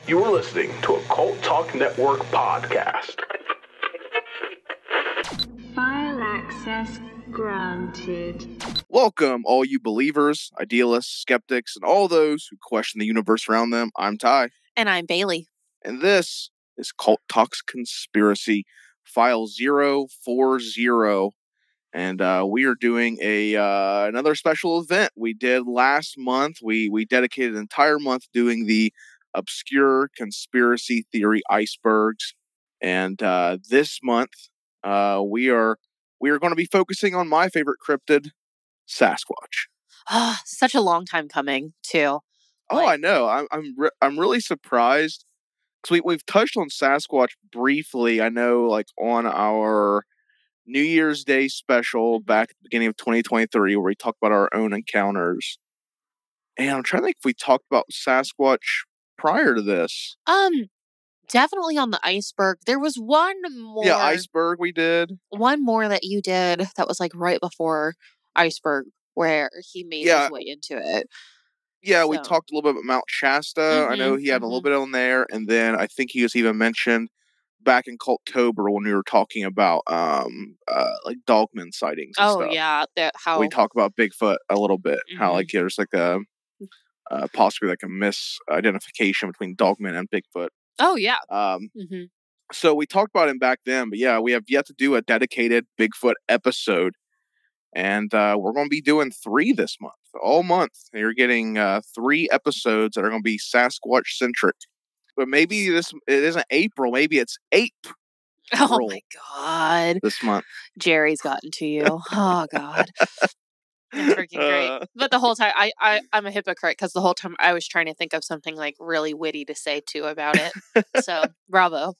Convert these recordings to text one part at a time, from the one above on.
You are listening to a Cult Talk Network podcast. File access granted. Welcome, all you believers, idealists, skeptics, and all those who question the universe around them. I'm Ty. And I'm Bailey. And this is Cult Talks Conspiracy, File 040. And we are doing another special event we did last month. We dedicated an entire month doing the obscure conspiracy theory icebergs. And this month, we are going to be focusing on my favorite cryptid, Sasquatch. Such a long time coming, too. Oh, I know. I'm really surprised because we've touched on Sasquatch briefly. I know, like on our New Year's Day special back at the beginning of 2023, where we talked about our own encounters. And I'm trying to think if we talked about Sasquatch prior to this. Definitely on the iceberg. There was one more. Yeah, iceberg we did. One more that you did that was like right before iceberg, where he made his way into it. Yeah, we talked a little bit about Mount Shasta. I know he had a little bit on there, and then I think he was even mentioned back in Culttober when we were talking about like dogman sightings and stuff. Yeah, we talk about Bigfoot a little bit, how like there's like a possibly like a misidentification between dogman and Bigfoot. Oh yeah. So we talked about him back then, but yeah, we have yet to do a dedicated Bigfoot episode, and we're going to be doing 3 this month, all month. You're getting 3 episodes that are going to be Sasquatch centric. But maybe it isn't April. Maybe it's April. Oh my God! This month, Jerry's gotten to you. Oh God, that's freaking great. But the whole time, I'm a hypocrite because the whole time I was trying to think of something like really witty to say too about it. So bravo.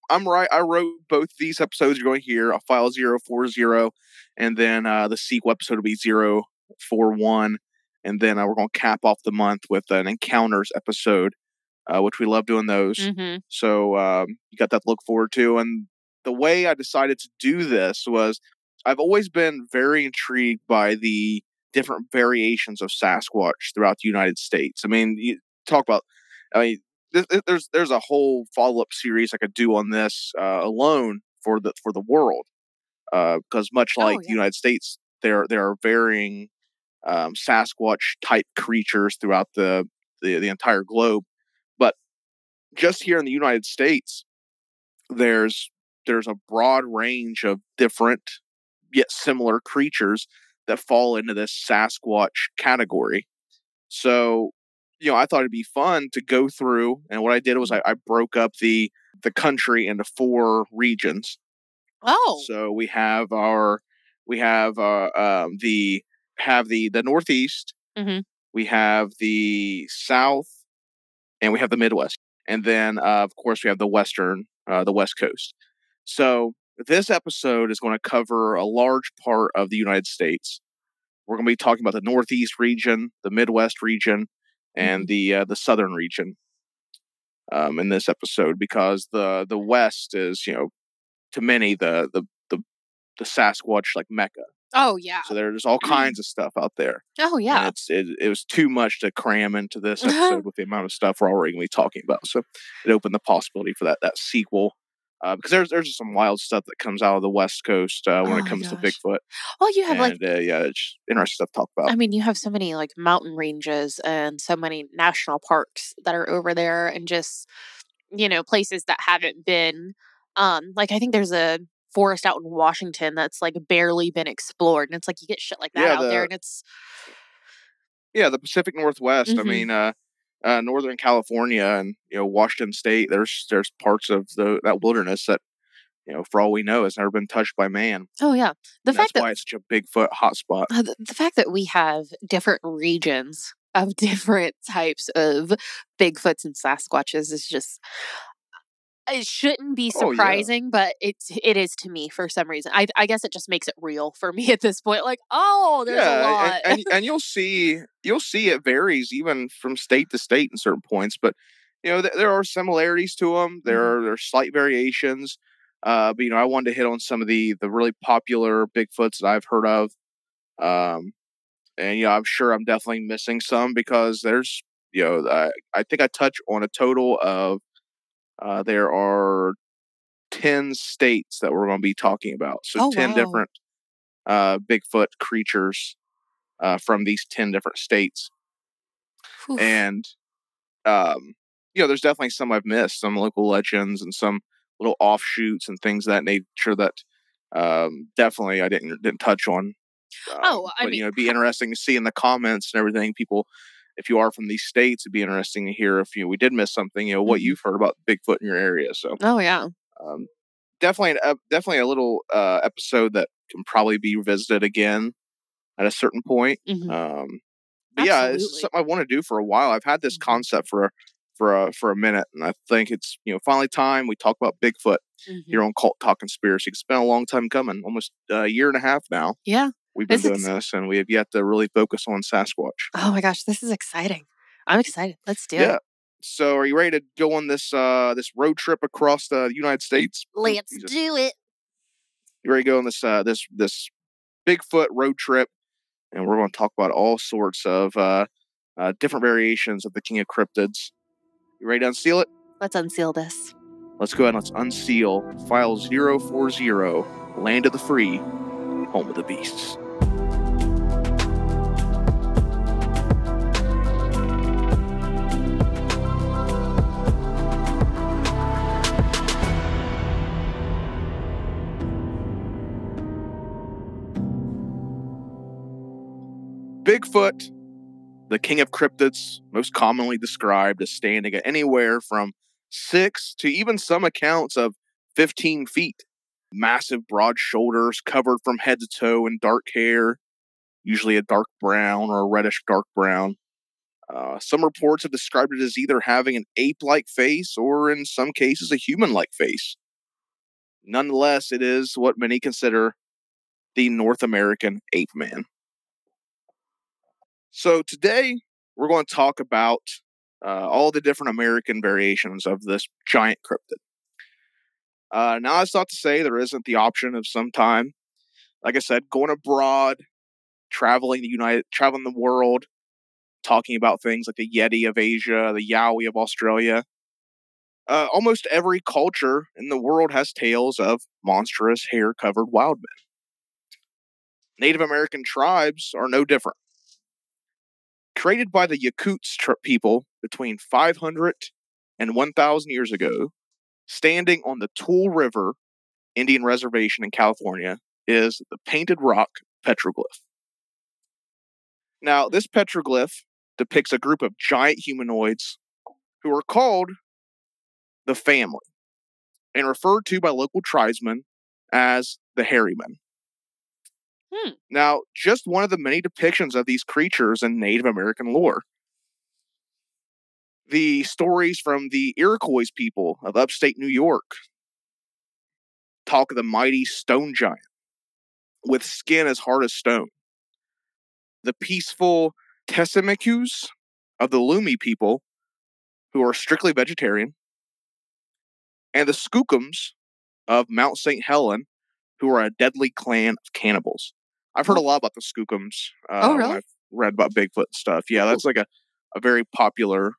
I'm right. I wrote both these episodes you're going to hear, a file 040, and then the sequel episode will be 041, and then we're going to cap off the month with an encounters episode. Which we love doing those. So you got that to look forward to. And the way I decided to do this was I've always been very intrigued by the different variations of Sasquatch throughout the United States. I mean, you talk about, there's a whole follow-up series I could do on this alone for the world. Because much like the United States, there are varying Sasquatch type creatures throughout the entire globe. But just here in the United States, there's a broad range of different yet similar creatures that fall into this Sasquatch category. So, I thought it'd be fun to go through, and what I did was I broke up the country into 4 regions. Oh, so we have the Northeast, we have the South, and we have the Midwest. And then, of course, we have the West Coast. So this episode is going to cover a large part of the United States. We're going to be talking about the Northeast region, the Midwest region, and the Southern region in this episode, because the West is, to many, the Sasquatch like Mecca. Oh yeah. So there's all kinds of stuff out there. Oh yeah. It was too much to cram into this episode with the amount of stuff we're already going to be talking about. So it opened the possibility for that sequel. Because there's just some wild stuff that comes out of the West Coast when it comes to Bigfoot. Well, you have it's interesting stuff to talk about. I mean, you have so many like mountain ranges and so many national parks that are over there, and just places that haven't been. Like I think there's a forest out in Washington that's like barely been explored, and it's like you get shit like that out there, and it's the Pacific Northwest. I mean, Northern California and Washington State. There's parts of that wilderness that for all we know has never been touched by man. Oh yeah, that's why it's such a Bigfoot hotspot. The fact that we have different regions of different types of Bigfoots and Sasquatches is just. It shouldn't be surprising, but it is to me for some reason. I guess it just makes it real for me at this point. Like, there's a lot. and you'll see it varies even from state to state in certain points. But there are similarities to them. There are slight variations. But I wanted to hit on some of the really popular Bigfoots that I've heard of. And I'm sure I'm definitely missing some because there's I think I touch on a total of there are 10 states that we're going to be talking about. So 10 different Bigfoot creatures from these 10 different states. Oof. And, there's definitely some I've missed, some local legends and some little offshoots and things of that nature that definitely I didn't touch on. It'd be interesting to see in the comments and everything, people, if you are from these states, it'd be interesting to hear if we did miss something, what you've heard about Bigfoot in your area. So, definitely a little episode that can probably be revisited again at a certain point. Yeah, it's something I want to do for a while. I've had this concept for a minute, and I think it's finally time we talk about Bigfoot here on Cult Talk Conspiracy. It's been a long time coming, almost a year and a half now. Yeah, we've been doing this, and we have yet to really focus on Sasquatch. Oh my gosh, this is exciting! I'm excited. Let's do it. So, are you ready to go on this road trip across the United States? Let's do it. You ready to go on this Bigfoot road trip? And we're going to talk about all sorts of different variations of the King of Cryptids. You ready to unseal it? Let's unseal this. Let's go ahead and let's unseal File 040, Land of the Free, Home of the Beasts. Bigfoot, the king of cryptids, most commonly described as standing at anywhere from 6 to even some accounts of 15 feet. Massive broad shoulders covered from head to toe in dark hair, usually a dark brown or a reddish dark brown. Some reports have described it as either having an ape-like face or in some cases a human-like face. Nonetheless, it is what many consider the North American ape man. So today, we're going to talk about all the different American variations of this giant cryptid. Now, that's not to say there isn't the option of some time, like I said, going abroad, traveling the world, talking about things like the Yeti of Asia, the Yowie of Australia. Almost every culture in the world has tales of monstrous, hair-covered wild men. Native American tribes are no different. Created by the Yakuts people between 500 and 1,000 years ago, standing on the Tool River Indian Reservation in California is the Painted Rock Petroglyph. Now, this petroglyph depicts a group of giant humanoids who are called the Family and referred to by local tribesmen as the Hairy Men. Now, just one of the many depictions of these creatures in Native American lore. The stories from the Iroquois people of upstate New York talk of the mighty stone giant with skin as hard as stone. The peaceful Tessamicus of the Lumi people, who are strictly vegetarian. And the Skookums of Mount St. Helen, who are a deadly clan of cannibals. I've heard a lot about the Skookums really? when I've read about Bigfoot and stuff. Yeah, that's like a very popular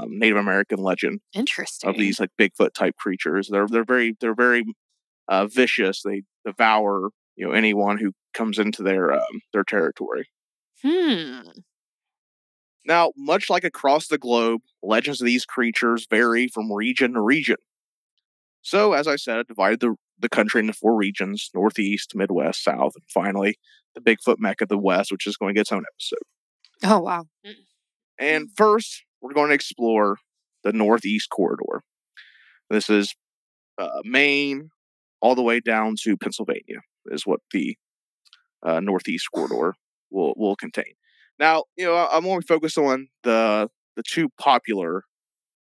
Native American legend. Interesting. Of these like Bigfoot type creatures. They're very vicious. They devour anyone who comes into their territory. Now, much like across the globe, legends of these creatures vary from region to region. So, as I said, I divided the country into 4 regions: Northeast, Midwest, South, and finally the Bigfoot Mecca of the West, which is going to get its own episode. Oh, wow. And first, we're going to explore the Northeast corridor. This is Maine all the way down to Pennsylvania is what the Northeast corridor will contain. Now, I'm only focused on the 2 popular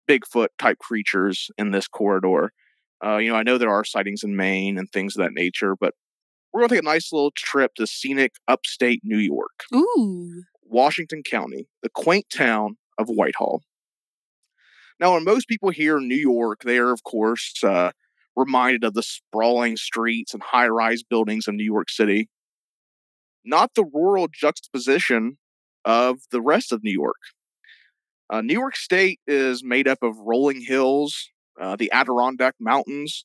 Bigfoot type creatures in this corridor. I know there are sightings in Maine and things of that nature, but we're going to take a nice little trip to scenic upstate New York. Ooh. Washington County, the quaint town of Whitehall. Now, when most people hear New York, they are, of course, reminded of the sprawling streets and high-rise buildings of New York City. Not the rural juxtaposition of the rest of New York. New York State is made up of rolling hills, the Adirondack Mountains,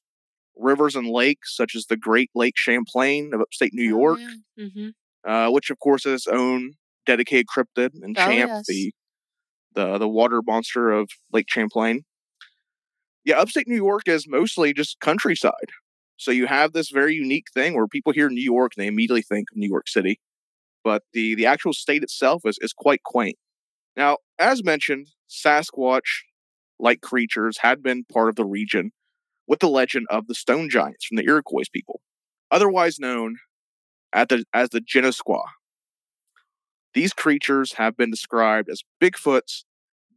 rivers and lakes such as the Great Lake Champlain of upstate New York, which of course has its own dedicated cryptid, and Champ, the water monster of Lake Champlain. Yeah, upstate New York is mostly just countryside. So you have this very unique thing where people hear New York and they immediately think of New York City. But the actual state itself is quite quaint. Now, as mentioned, Sasquatch-like creatures had been part of the region with the legend of the Stone Giants from the Iroquois people, otherwise known as the Genosqua. These creatures have been described as Bigfoot's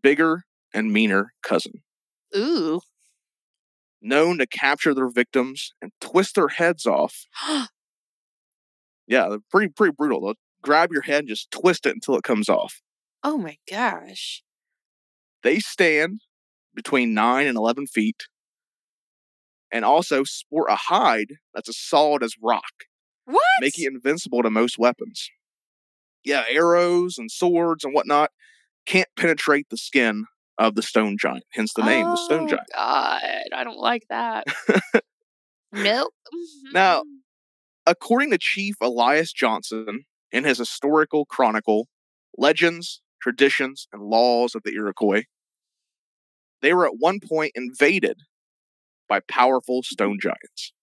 bigger and meaner cousin. Ooh. Known to capture their victims and twist their heads off. Yeah, they're pretty brutal. They'll grab your head and just twist it until it comes off. Oh my gosh. They stand between 9 and 11 feet and also sport a hide that's as solid as rock. What? Making it invincible to most weapons. Yeah, arrows and swords and whatnot can't penetrate the skin of the stone giant, hence the name, the Stone Giant. Oh, God, I don't like that. Nope. Now, according to Chief Elias Johnson, in his historical chronicle, Legends, Traditions, and Laws of the Iroquois, they were at one point invaded by powerful stone giants.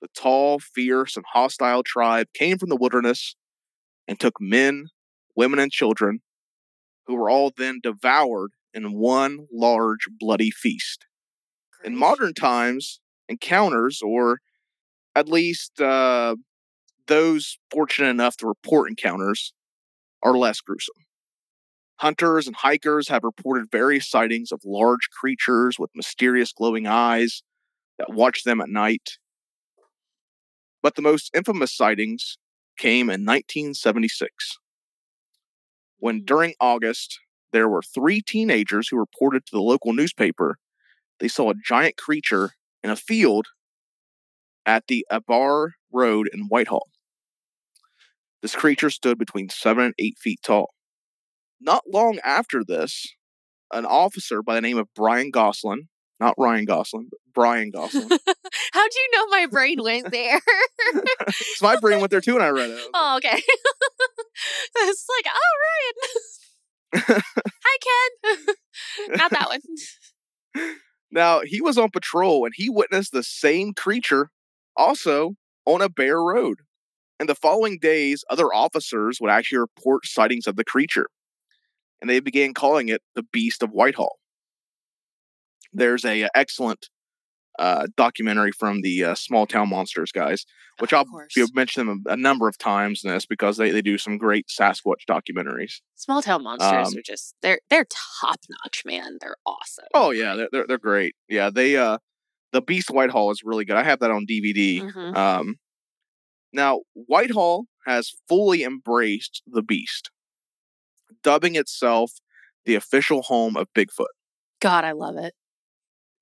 The tall, fierce, and hostile tribe came from the wilderness and took men, women, and children, who were all then devoured in one large bloody feast. In modern times, encounters, or at least those fortunate enough to report encounters, are less gruesome. Hunters and hikers have reported various sightings of large creatures with mysterious glowing eyes that watch them at night. But the most infamous sightings came in 1976, when during August, there were 3 teenagers who reported to the local newspaper they saw a giant creature in a field at the Abar Road in Whitehall. This creature stood between 7 and 8 feet tall. Not long after this, an officer by the name of Brian Gosselin, not Ryan Gosling, but Brian Gosselin. How'd you know my brain went there? So my brain went there too when I read it. Oh, okay. It's like, oh, Ryan. Hi, Ken. Not that one. Now, he was on patrol and he witnessed the same creature also on a bare road. And the following days, other officers would actually report sightings of the creature. And they began calling it the Beast of Whitehall. There's a excellent documentary from the Small Town Monsters guys, which I'll mention them a number of times in this because they do some great Sasquatch documentaries. Small Town Monsters are just they're top notch, man. They're awesome. Oh yeah, they're great. Yeah, the Beast of Whitehall is really good. I have that on DVD. Mm-hmm. Now Whitehall has fully embraced the beast, dubbing itself the official home of Bigfoot. God, I love it.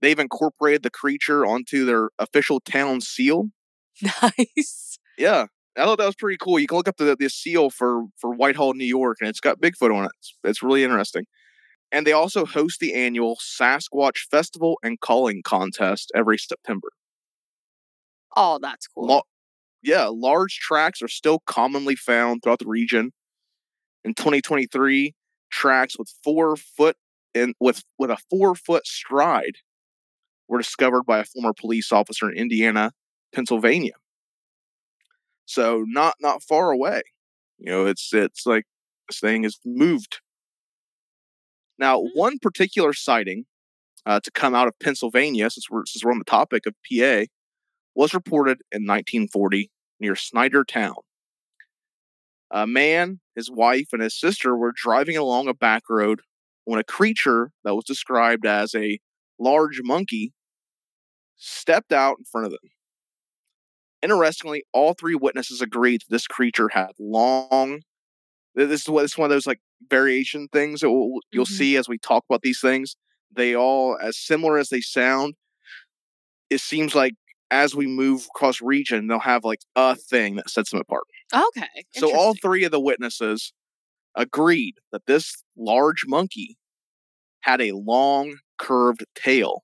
They've incorporated the creature onto their official town seal. Nice. Yeah, I thought that was pretty cool. You can look up the seal for Whitehall, New York, and it's got Bigfoot on it. It's really interesting. And they also host the annual Sasquatch Festival and Calling Contest every September. Oh, that's cool. Large tracks are still commonly found throughout the region. In 2023, tracks with 4 foot and with a 4-foot stride were discovered by a former police officer in Indiana, Pennsylvania. So not far away. You know, it's like this thing has moved. Now, one particular sighting to come out of Pennsylvania, since we're on the topic of PA, was reported in 1940 near Snyder Town. A man, his wife, and his sister were driving along a back road when a creature that was described as a large monkey stepped out in front of them. Interestingly, all 3 witnesses agreed that this creature had long... This is one of those like variation things that you'll see as we talk about these things. They all, as similar as they sound, it seems like as we move across region, they'll have like a thing that sets them apart. Okay. So all 3 of the witnesses agreed that this large monkey had a long, curved tail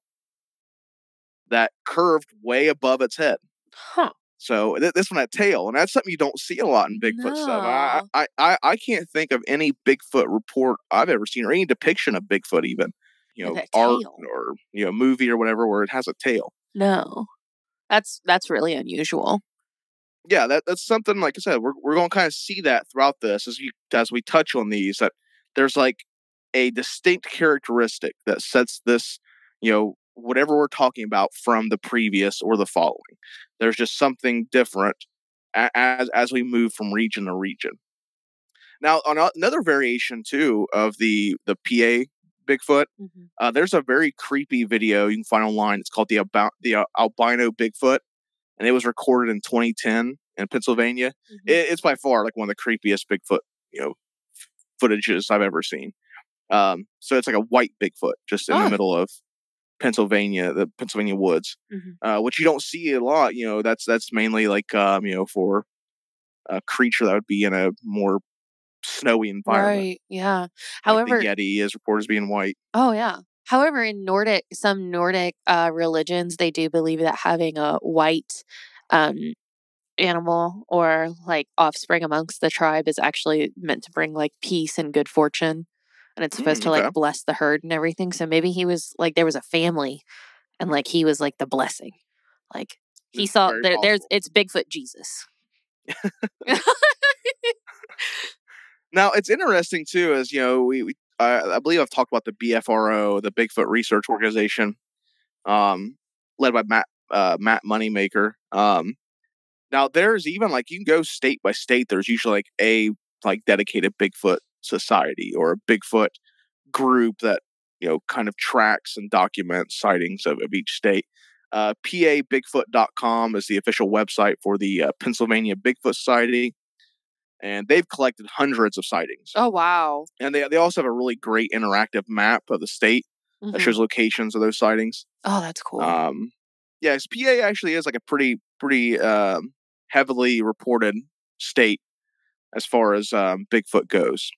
that curved way above its head. Huh. So this one had tail, and that's something you don't see a lot in Bigfoot stuff. I can't think of any Bigfoot report I've ever seen, or any depiction of Bigfoot even, art or movie or whatever, where it has a tail. No, that's really unusual. Yeah, that's something, like I said, we're going to kind of see that throughout this as we touch on these, that there's like a distinct characteristic that sets this, whatever we're talking about from the previous or the following. There's just something different as we move from region to region. Now, on another variation too of the PA Bigfoot, there's a very creepy video you can find online. It's called the albino Bigfoot, and it was recorded in 2010 in Pennsylvania. It's by far like one of the creepiest Bigfoot footages I've ever seen. So it's like a white Bigfoot just in the middle of Pennsylvania, the Pennsylvania woods, which you don't see a lot. That's mainly like for a creature that would be in a more snowy environment. Right. Yeah. Like However, the Yeti is reported as being white. Oh yeah. However, in some Nordic religions, they do believe that having a white animal or like offspring amongst the tribe is actually meant to bring like peace and good fortune, and it's supposed to like bless the herd and everything. So maybe he was like, there was a family, and like he was like the blessing. Like he saw it's Bigfoot Jesus. Now it's interesting too, as I believe I've talked about the BFRO, the Bigfoot Research Organization, led by Matt Moneymaker. Now there's even like, you can go state by state. There's usually like a dedicated Bigfoot society or a Bigfoot group that kind of tracks and documents sightings of each state. PABigfoot.com is the official website for the Pennsylvania Bigfoot Society, and they've collected hundreds of sightings. Oh wow! And they also have a really great interactive map of the state that shows locations of those sightings. Oh, that's cool. Yes, PA actually is like a pretty heavily reported state as far as Bigfoot goes.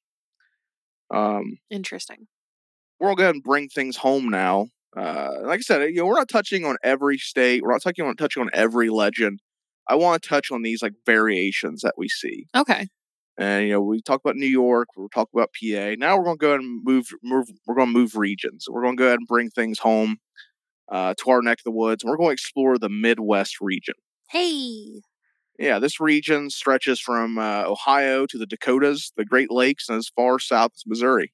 Interesting. We're all going to bring things home now. Like I said, we're not touching on every state. We're not touching on every legend. I want to touch on these like variations that we see. Okay. And we talk about New York. We're talking about PA. Now we're going to go ahead and move. We're going to move regions. We're going to go ahead and bring things home to our neck of the woods. And we're going to explore the Midwest region. Hey. Yeah, this region stretches from Ohio to the Dakotas, the Great Lakes, and as far south as Missouri.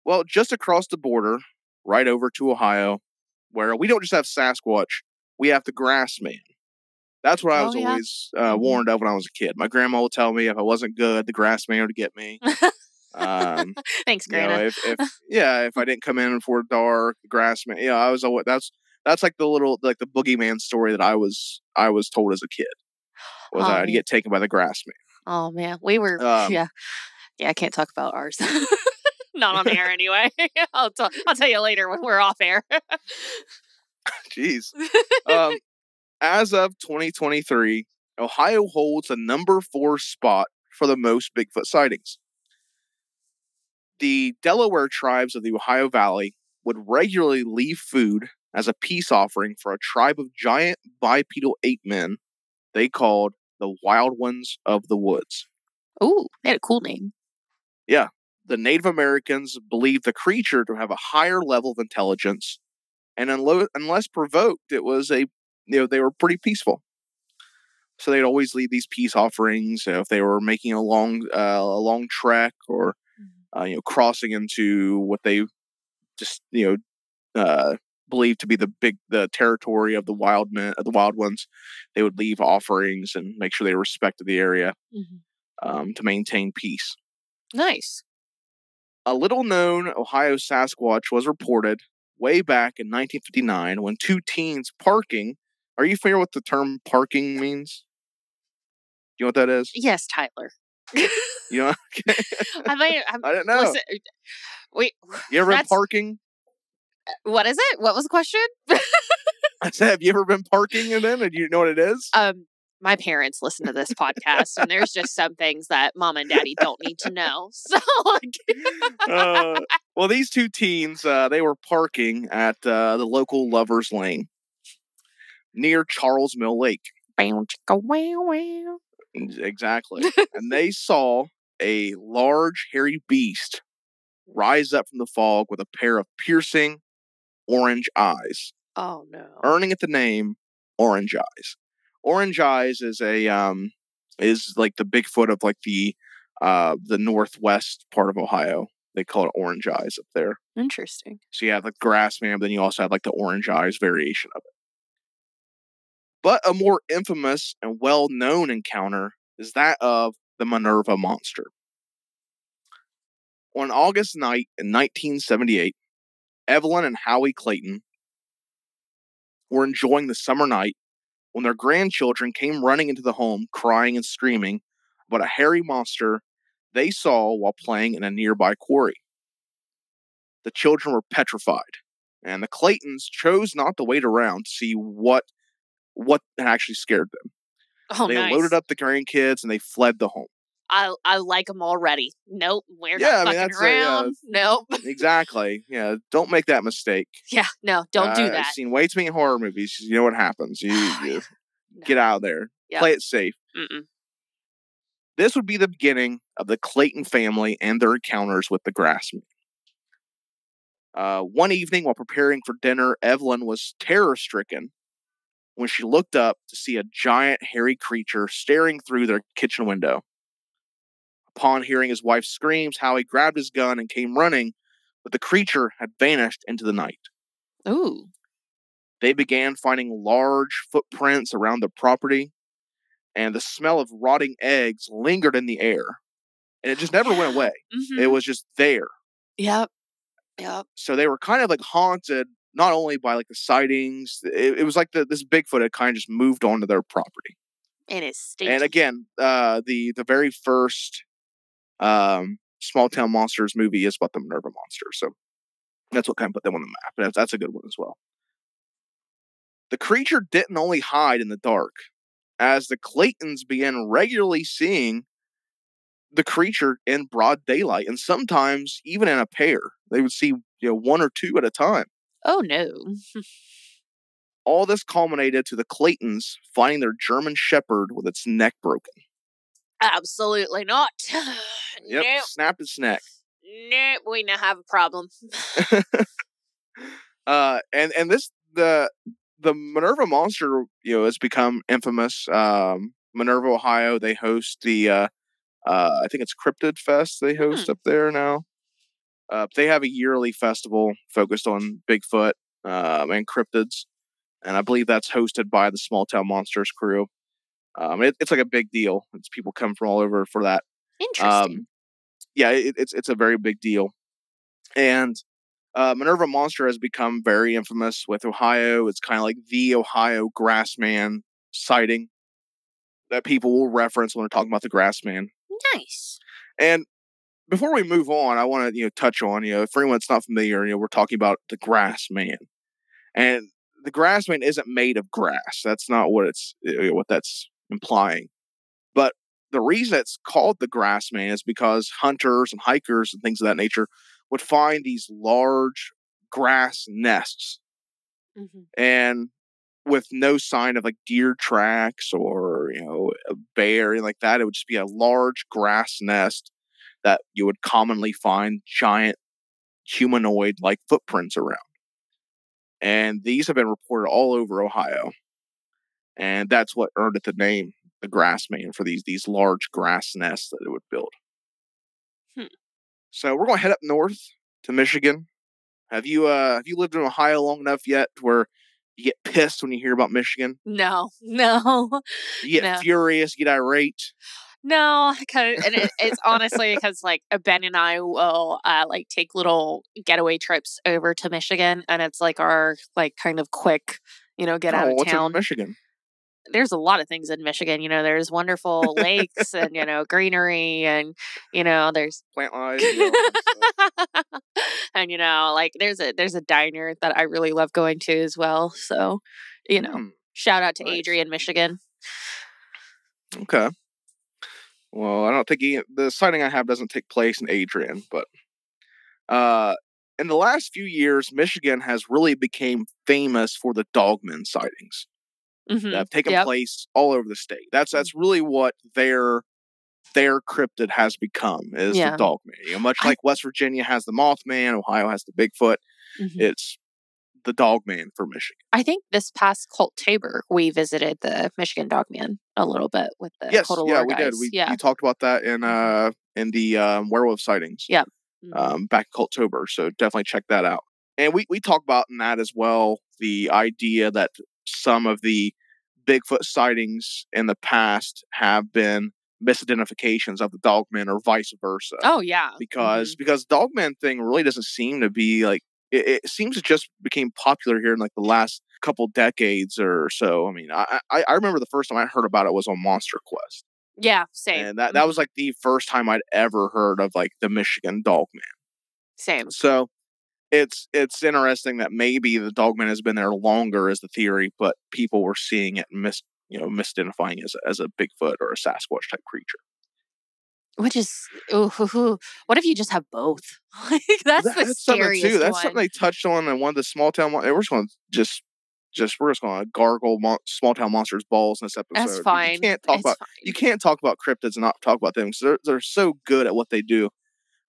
Well, just across the border, right over to Ohio, where we don't just have Sasquatch, we have the grass man. That's what I was always warned of when I was a kid. My grandma would tell me if I wasn't good, the grass man would get me. Thanks, Grandma. If I didn't come in before dark, the grass man. Yeah, I was always that's like the boogeyman story that I was told as a kid. I'd get taken by the grass man. Oh man, we were yeah. I can't talk about ours. Not on air anyway. I'll tell you later when we're off air. Jeez. As of 2023, Ohio holds the number 4 spot for the most Bigfoot sightings. The Delaware tribes of the Ohio Valley would regularly leave food as a peace offering for a tribe of giant bipedal ape men they called the Wild Ones of the Woods. Ooh, they had a cool name. Yeah. The Native Americans believed the creature to have a higher level of intelligence, and unless provoked, it was they were pretty peaceful. So they'd always leave these peace offerings if they were making a long trek or crossing into what they just believed to be the territory of the wild ones. They would leave offerings and make sure they respected the area to maintain peace. Nice. A little-known Ohio Sasquatch was reported way back in 1959 when 2 teens parking. Are you familiar with the term parking means? Do you know what that is? Yes, Tyler. You know? I don't know. Listen, wait. You ever been parking? What is it? What was the question? I said, have you ever been parking and then? And you know what it is? My parents listen to this podcast, and there's just some things that Mom and Daddy don't need to know. So, Well, these two teens, they were parking at the local Lover's Lane near Charles Mill Lake. Exactly. And they saw a large, hairy beast rise up from the fog with a pair of piercing orange eyes. Oh, no. Earning it the name Orange Eyes. Orange Eyes is is like the Bigfoot of like the northwest part of Ohio. They call it Orange Eyes up there. Interesting. So you have like Grassman, but then you also have like the Orange Eyes variation of it. But a more infamous and well-known encounter is that of the Minerva monster. On August night in 1978, Evelyn and Howie Clayton were enjoying the summer night when their grandchildren came running into the home crying and screaming about a hairy monster they saw while playing in a nearby quarry. The children were petrified, and the Claytons chose not to wait around to see what actually scared them. Oh, they nice. Loaded up the grandkids and they fled the home. I like them already. Nope, we're not fucking around. Nope. Exactly. Yeah, don't make that mistake. Yeah, no, don't do that. I've seen way too many horror movies. You know what happens. You get out of there. Yep. Play it safe. Mm-mm. This would be the beginning of the Clayton family and their encounters with the Grassman. One evening while preparing for dinner, Evelyn was terror-stricken when she looked up to see a giant hairy creature staring through their kitchen window. Upon hearing his wife's screams, Howie grabbed his gun and came running, but the creature had vanished into the night. Ooh. They began finding large footprints around the property, and the smell of rotting eggs lingered in the air. And it just never went away. Mm-hmm. It was just there. Yep. So they were kind of like haunted, not only by like the sightings, it was like this Bigfoot had kind of just moved onto their property. And it's stinky. And again, the very first Small Town Monsters movie is about the Minerva monster. So that's what kind of put them on the map. That's a good one as well. The creature didn't only hide in the dark, as the Claytons began regularly seeing the creature in broad daylight, and sometimes even in a pair. They would see one or two at a time. Oh no. All this culminated to the Claytons finding their German Shepherd with its neck broken. Absolutely not. Yep, nope. Snapped its neck. Nope, we now have a problem. And this the Minerva monster, has become infamous. Minerva, Ohio, they host the I think it's Cryptid Fest they host up there now. They have a yearly festival focused on Bigfoot and cryptids, and I believe that's hosted by the Small Town Monsters crew. It's like a big deal. It's people come from all over for that. Interesting. It's a very big deal. And Minerva Monster has become very infamous with Ohio. It's kind of like the Ohio Grassman sighting that people will reference when they're talking about the Grassman. Nice. And before we move on, I want to touch on, for anyone that's not familiar, we're talking about the Grassman. And the Grassman isn't made of grass. That's not what what that's implying. But the reason it's called the Grassman is because hunters and hikers and things of that nature would find these large grass nests. Mm-hmm. And with no sign of like deer tracks or, a bear or anything like that, it would just be a large grass nest that you would commonly find giant humanoid like footprints around. And these have been reported all over Ohio. And that's what earned it the name, the Grassman, for these large grass nests that it would build. So we're going to head up north to Michigan. Have you lived in Ohio long enough yet where you get pissed when you hear about Michigan? No. You get furious, you get irate? No, it's honestly because like Ben and I will take little getaway trips over to Michigan, and it's like our kind of quick, get out of town. What's in Michigan? There's a lot of things in Michigan. There's wonderful lakes and greenery, and there's plant life. And there's a diner that I really love going to as well. So shout out to nice. Adrian, Michigan. Okay. Well, I don't think the sighting I have doesn't take place in Adrian, but in the last few years, Michigan has really become famous for the dogman sightings that have taken place all over the state. That's really what their cryptid has become, is the dogman. You know, much like West Virginia has the Mothman, Ohio has the Bigfoot. It's the dogman for Michigan. I think this past Culttober, we visited the Michigan Dogman a little bit with the Cultolore guys. We did. We talked about that in the werewolf sightings. Yeah. Back in Culttober, so definitely check that out. And we talk about in that as well the idea that some of the Bigfoot sightings in the past have been misidentifications of the dogman or vice versa. Oh yeah, because dogman thing really doesn't seem to be like it seems to just became popular here in like the last couple decades or so. I mean, I remember the first time I heard about it was on Monster Quest. Yeah, same. And that was like the first time I'd ever heard of like the Michigan Dogman. Same. So it's interesting that maybe the Dogman has been there longer as the theory, but people were seeing it and misidentifying as a Bigfoot or a Sasquatch type creature. Which is, what if you just have both? Like that's the scariest too. That's one. something they touched on in one of the small town. We're just going to we're just going to gargle small town monsters balls in this episode. That's fine. You can't talk about cryptids and not talk about them because they're so good at what they do.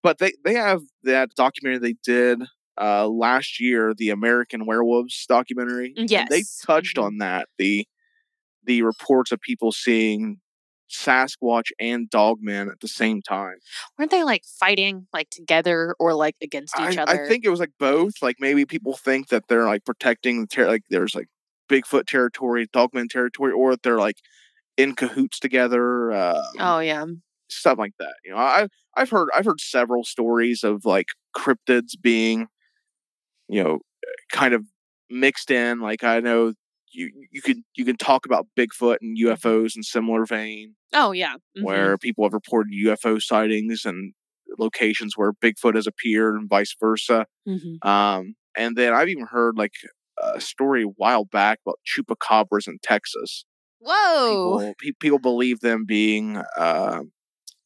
But they have that documentary they did last year, the American Werewolves documentary. Yes, and they touched on that, the reports of people seeing Sasquatch and dogmen at the same time. Weren't they like fighting like together or like against each other? I think it was like both. Like maybe people think that they're like protecting like there's like Bigfoot territory, dogman territory, or that they're like in cahoots together. Oh yeah, stuff like that. You know, I've heard several stories of like cryptids being, you know, kind of mixed in. Like I know you can talk about Bigfoot and UFOs in similar vein. Oh yeah, where people have reported UFO sightings and locations where Bigfoot has appeared and vice versa. And then I've even heard like a story a while back about chupacabras in Texas. Whoa! People believe them being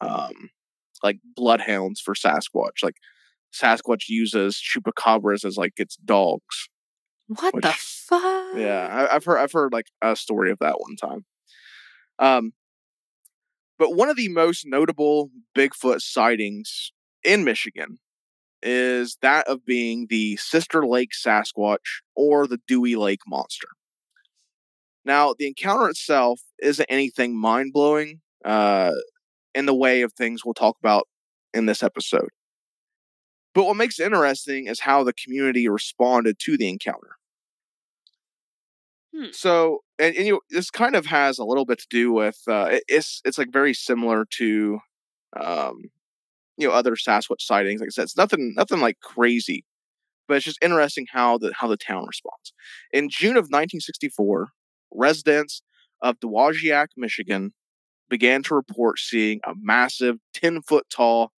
like bloodhounds for Sasquatch. Like Sasquatch uses chupacabras as like its dogs. What the fuck? Yeah, I've heard like a story of that one time. But one of the most notable Bigfoot sightings in Michigan is that of being the Sister Lake Sasquatch or the Dewey Lake Monster. Now, the encounter itself isn't anything mind-blowing in the way of things we'll talk about in this episode. But what makes it interesting is how the community responded to the encounter. So, and you know, this kind of has a little bit to do with it's like very similar to other Sasquatch sightings. Like I said, it's nothing like crazy, but it's just interesting how the town responds. In June of 1964, residents of Dowagiac, Michigan, began to report seeing a massive 10-foot tall,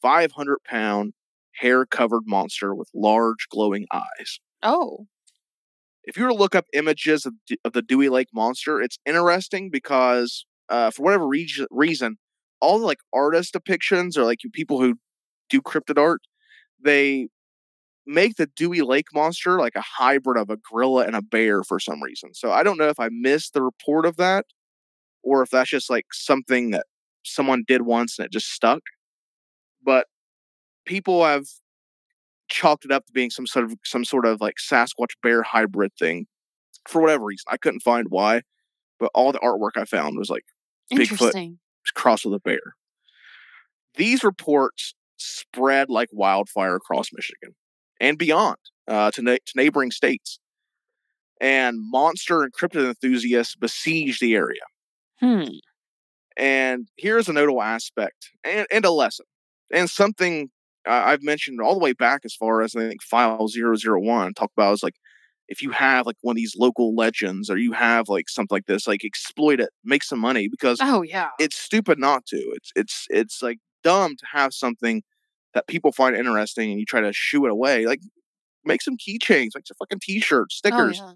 500-pound, hair-covered monster with large glowing eyes. Oh. If you were to look up images of the Dewey Lake Monster, it's interesting because for whatever reason, all the like artist depictions or like people who do cryptid art, they make the Dewey Lake Monster like a hybrid of a gorilla and a bear for some reason. So I don't know if I missed the report of that or if that's just like something that someone did once and it just stuck. But people have chalked it up to being some sort of like Sasquatch bear hybrid thing for whatever reason. I couldn't find why, but all the artwork I found was like Bigfoot crossed with a bear. These reports spread like wildfire across Michigan and beyond to neighboring states. And monster and cryptid enthusiasts besieged the area. And here's a notable aspect and a lesson and something I've mentioned all the way back as far as I think file 001 talk about is like if you have like one of these local legends or you have like something like this, like exploit it, make some money because it's stupid not to. It's like dumb to have something that people find interesting and you try to shoo it away. Like make some keychains, make some fucking t-shirts, stickers. Oh, yeah.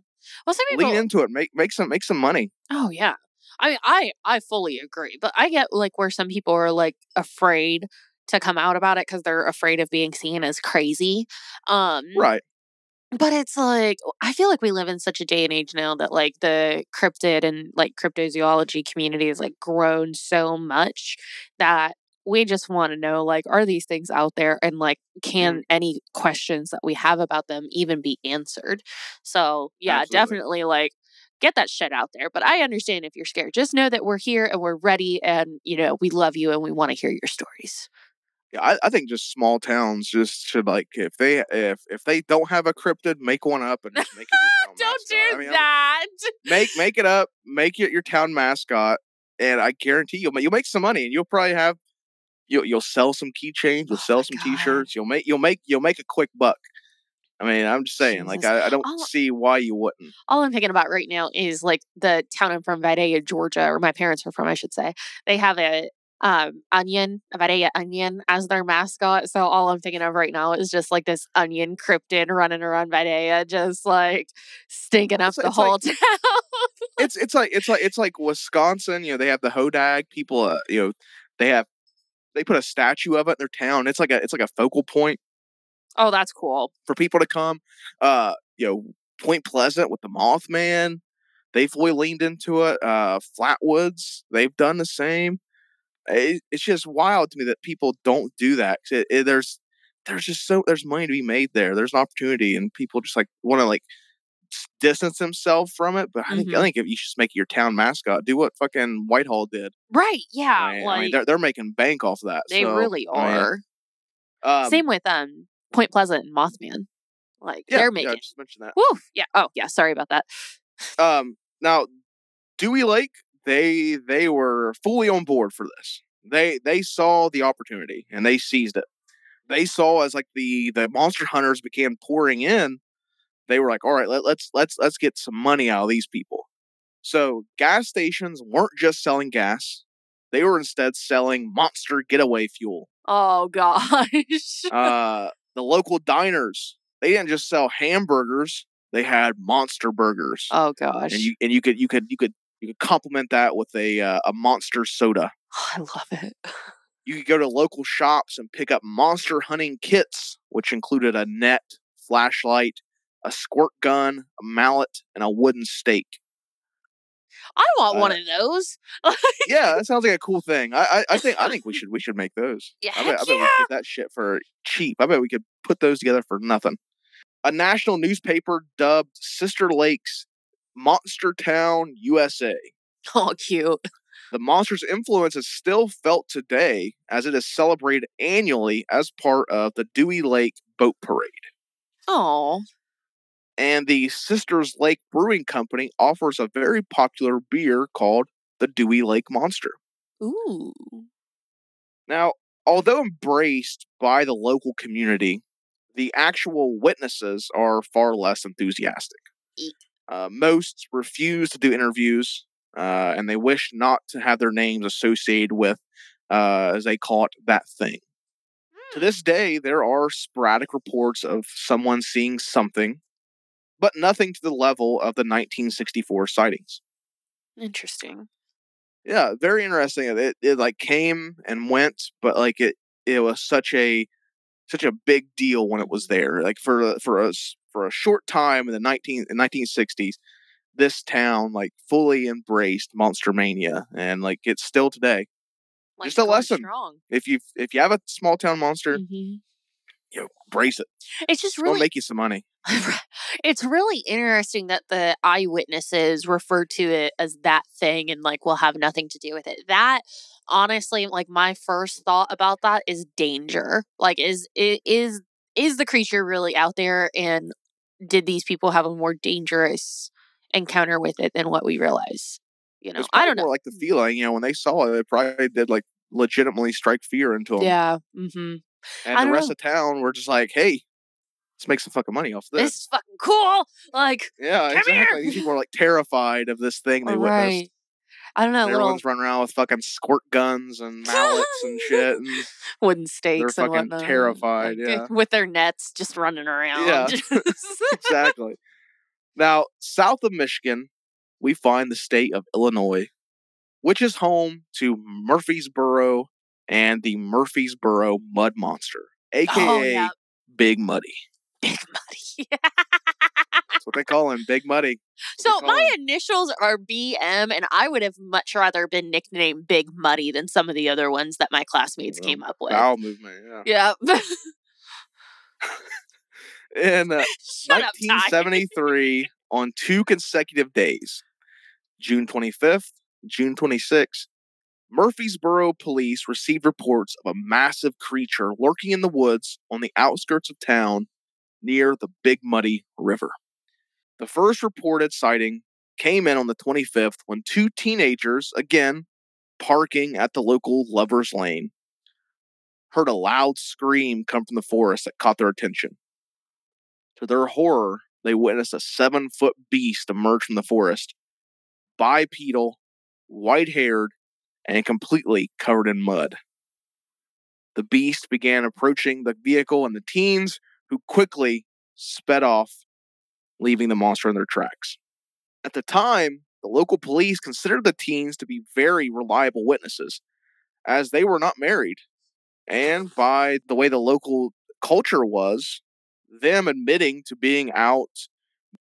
Well, some people lean into it, make some money. Oh yeah. I mean, I fully agree, but I get like where some people are like afraid to come out about it because they're afraid of being seen as crazy. Right. But it's like, I feel like we live in such a day and age now that like the cryptid and like cryptozoology community has like grown so much that we just want to know, like, are these things out there, and like, can any questions that we have about them even be answered? So yeah, Absolutely. definitely like get that shit out there. But I understand if you're scared. Just know that we're here and we're ready, and we love you and we want to hear your stories. Yeah, I think just small towns just should, like, if they don't have a cryptid, make one up and just make it your town Don't mascot. do that. Make it up, make it your town mascot, and I guarantee you'll make some money, and you'll probably have you'll sell some keychains, you'll sell some T-shirts, you'll make a quick buck. I mean, I'm just saying, like, Jesus. I don't see why you wouldn't. All I'm thinking about right now is like the town I'm from, Vidalia, Georgia, or my parents are from, I should say. They have a Vidalia onion as their mascot. So all I'm thinking of right now is just like this onion cryptid running around Vidalia, just like stinking up the whole town. It's like Wisconsin. They have the Hodag people. They put a statue of it in their town. It's like a focal point. Oh, that's cool for people to come. Point Pleasant with the Mothman, they fully leaned into it. Flatwoods, they've done the same. It's just wild to me that people don't do that. There's money to be made there. There's an opportunity, and people just like want to like distance themselves from it. But I think if you should make it your town mascot, do what fucking Whitehall did. Right? Yeah. I mean, they're making bank off of that. They really are. Same with Point Pleasant and Mothman. Like they're making. Yeah, I just mentioned that. Woo! Yeah. Oh, yeah. Sorry about that. Now, Dewey Lake, they were fully on board for this. They saw the opportunity and they seized it. They saw as like the monster hunters began pouring in, they were like, all right, let's get some money out of these people. So gas stations weren't just selling gas; they were instead selling monster getaway fuel. Oh gosh. The local diners, they didn't just sell hamburgers; they had monster burgers. Oh gosh. And you could complement that with a monster soda. Oh, I love it. You could go to local shops and pick up monster hunting kits, which included a net, flashlight, a squirt gun, a mallet, and a wooden stake. I want one of those. Yeah, that sounds like a cool thing. I think we should make those. Yeah, I bet we could get that shit for cheap. I bet we could put those together for nothing. A national newspaper dubbed Sister Lakes Monster Town, USA. Oh, cute. The monster's influence is still felt today as it is celebrated annually as part of the Dewey Lake Boat Parade. Oh. And the Sisters Lake Brewing Company offers a very popular beer called the Dewey Lake Monster. Ooh. Now, although embraced by the local community, the actual witnesses are far less enthusiastic. Most refuse to do interviews, and they wish not to have their names associated with, as they call it, that thing. To this day, there are sporadic reports of someone seeing something, but nothing to the level of the 1964 sightings. Interesting. Yeah, very interesting. It like came and went, but like it was such a big deal when it was there. Like for a short time in the 1960s, this town like fully embraced Monster Mania, and like it's still today. Like, just a lesson. Strong. If you have a small town monster, embrace it. It's just really make you some money. It's really interesting that the eyewitnesses refer to it as that thing and like will have nothing to do with it. That honestly, like my first thought about that is danger. Like is the creature really out there, and did these people have a more dangerous encounter with it than what we realize? I don't know. More like the feeling, when they saw it, it probably did like legitimately strike fear into them. Yeah. Mm-hmm. And the rest of town were just like, hey, let's make some fucking money off this. This is fucking cool. Like, yeah, come exactly. here. These people are like terrified of this thing they witnessed. I don't know. And everyone's running around with fucking squirt guns and mallets and shit. And wooden stakes. They're fucking whatnot. terrified. Yeah, with their nets just running around. Yeah, exactly. Now, south of Michigan, we find the state of Illinois, which is home to Murfreesboro and the Murfreesboro Mud Monster, a.k.a. Big Muddy. Big Muddy. That's what they call him, Big Muddy. So my initials are BM, and I would have much rather been nicknamed Big Muddy than some of the other ones that my classmates came up with. Bowel movement, yeah. Yeah. In 1973, on 2 consecutive days, June 25th, June 26th, Murfreesboro police received reports of a massive creature lurking in the woods on the outskirts of town near the Big Muddy River. The first reported sighting came in on the 25th when 2 teenagers, again, parking at the local Lover's Lane, heard a loud scream come from the forest that caught their attention. To their horror, they witnessed a 7-foot beast emerge from the forest, bipedal, white-haired, and completely covered in mud. The beast began approaching the vehicle and the teens, who quickly sped off, leaving the monster in their tracks. At the time, the local police considered the teens to be very reliable witnesses, as they were not married. And by the way the local culture was, them admitting to being out,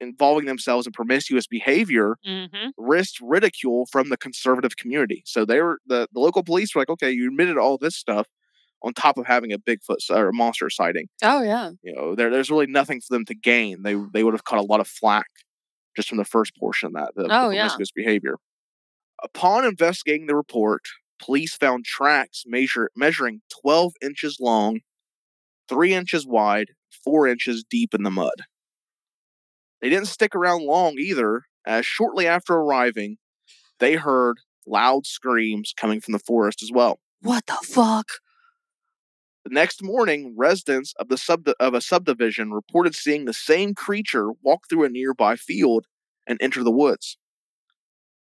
involving themselves in promiscuous behavior, risked ridicule from the conservative community. So they were the local police were like, okay, you admitted all this stuff on top of having a Bigfoot or a monster sighting. Oh yeah. You know, there's really nothing for them to gain. They would have caught a lot of flack just from the first portion of that, the promiscuous behavior. Upon investigating the report, police found tracks measuring 12 inches long, 3 inches wide, 4 inches deep in the mud. They didn't stick around long either, as shortly after arriving, they heard loud screams coming from the forest as well. What the fuck? The next morning, residents of a subdivision reported seeing the same creature walk through a nearby field and enter the woods.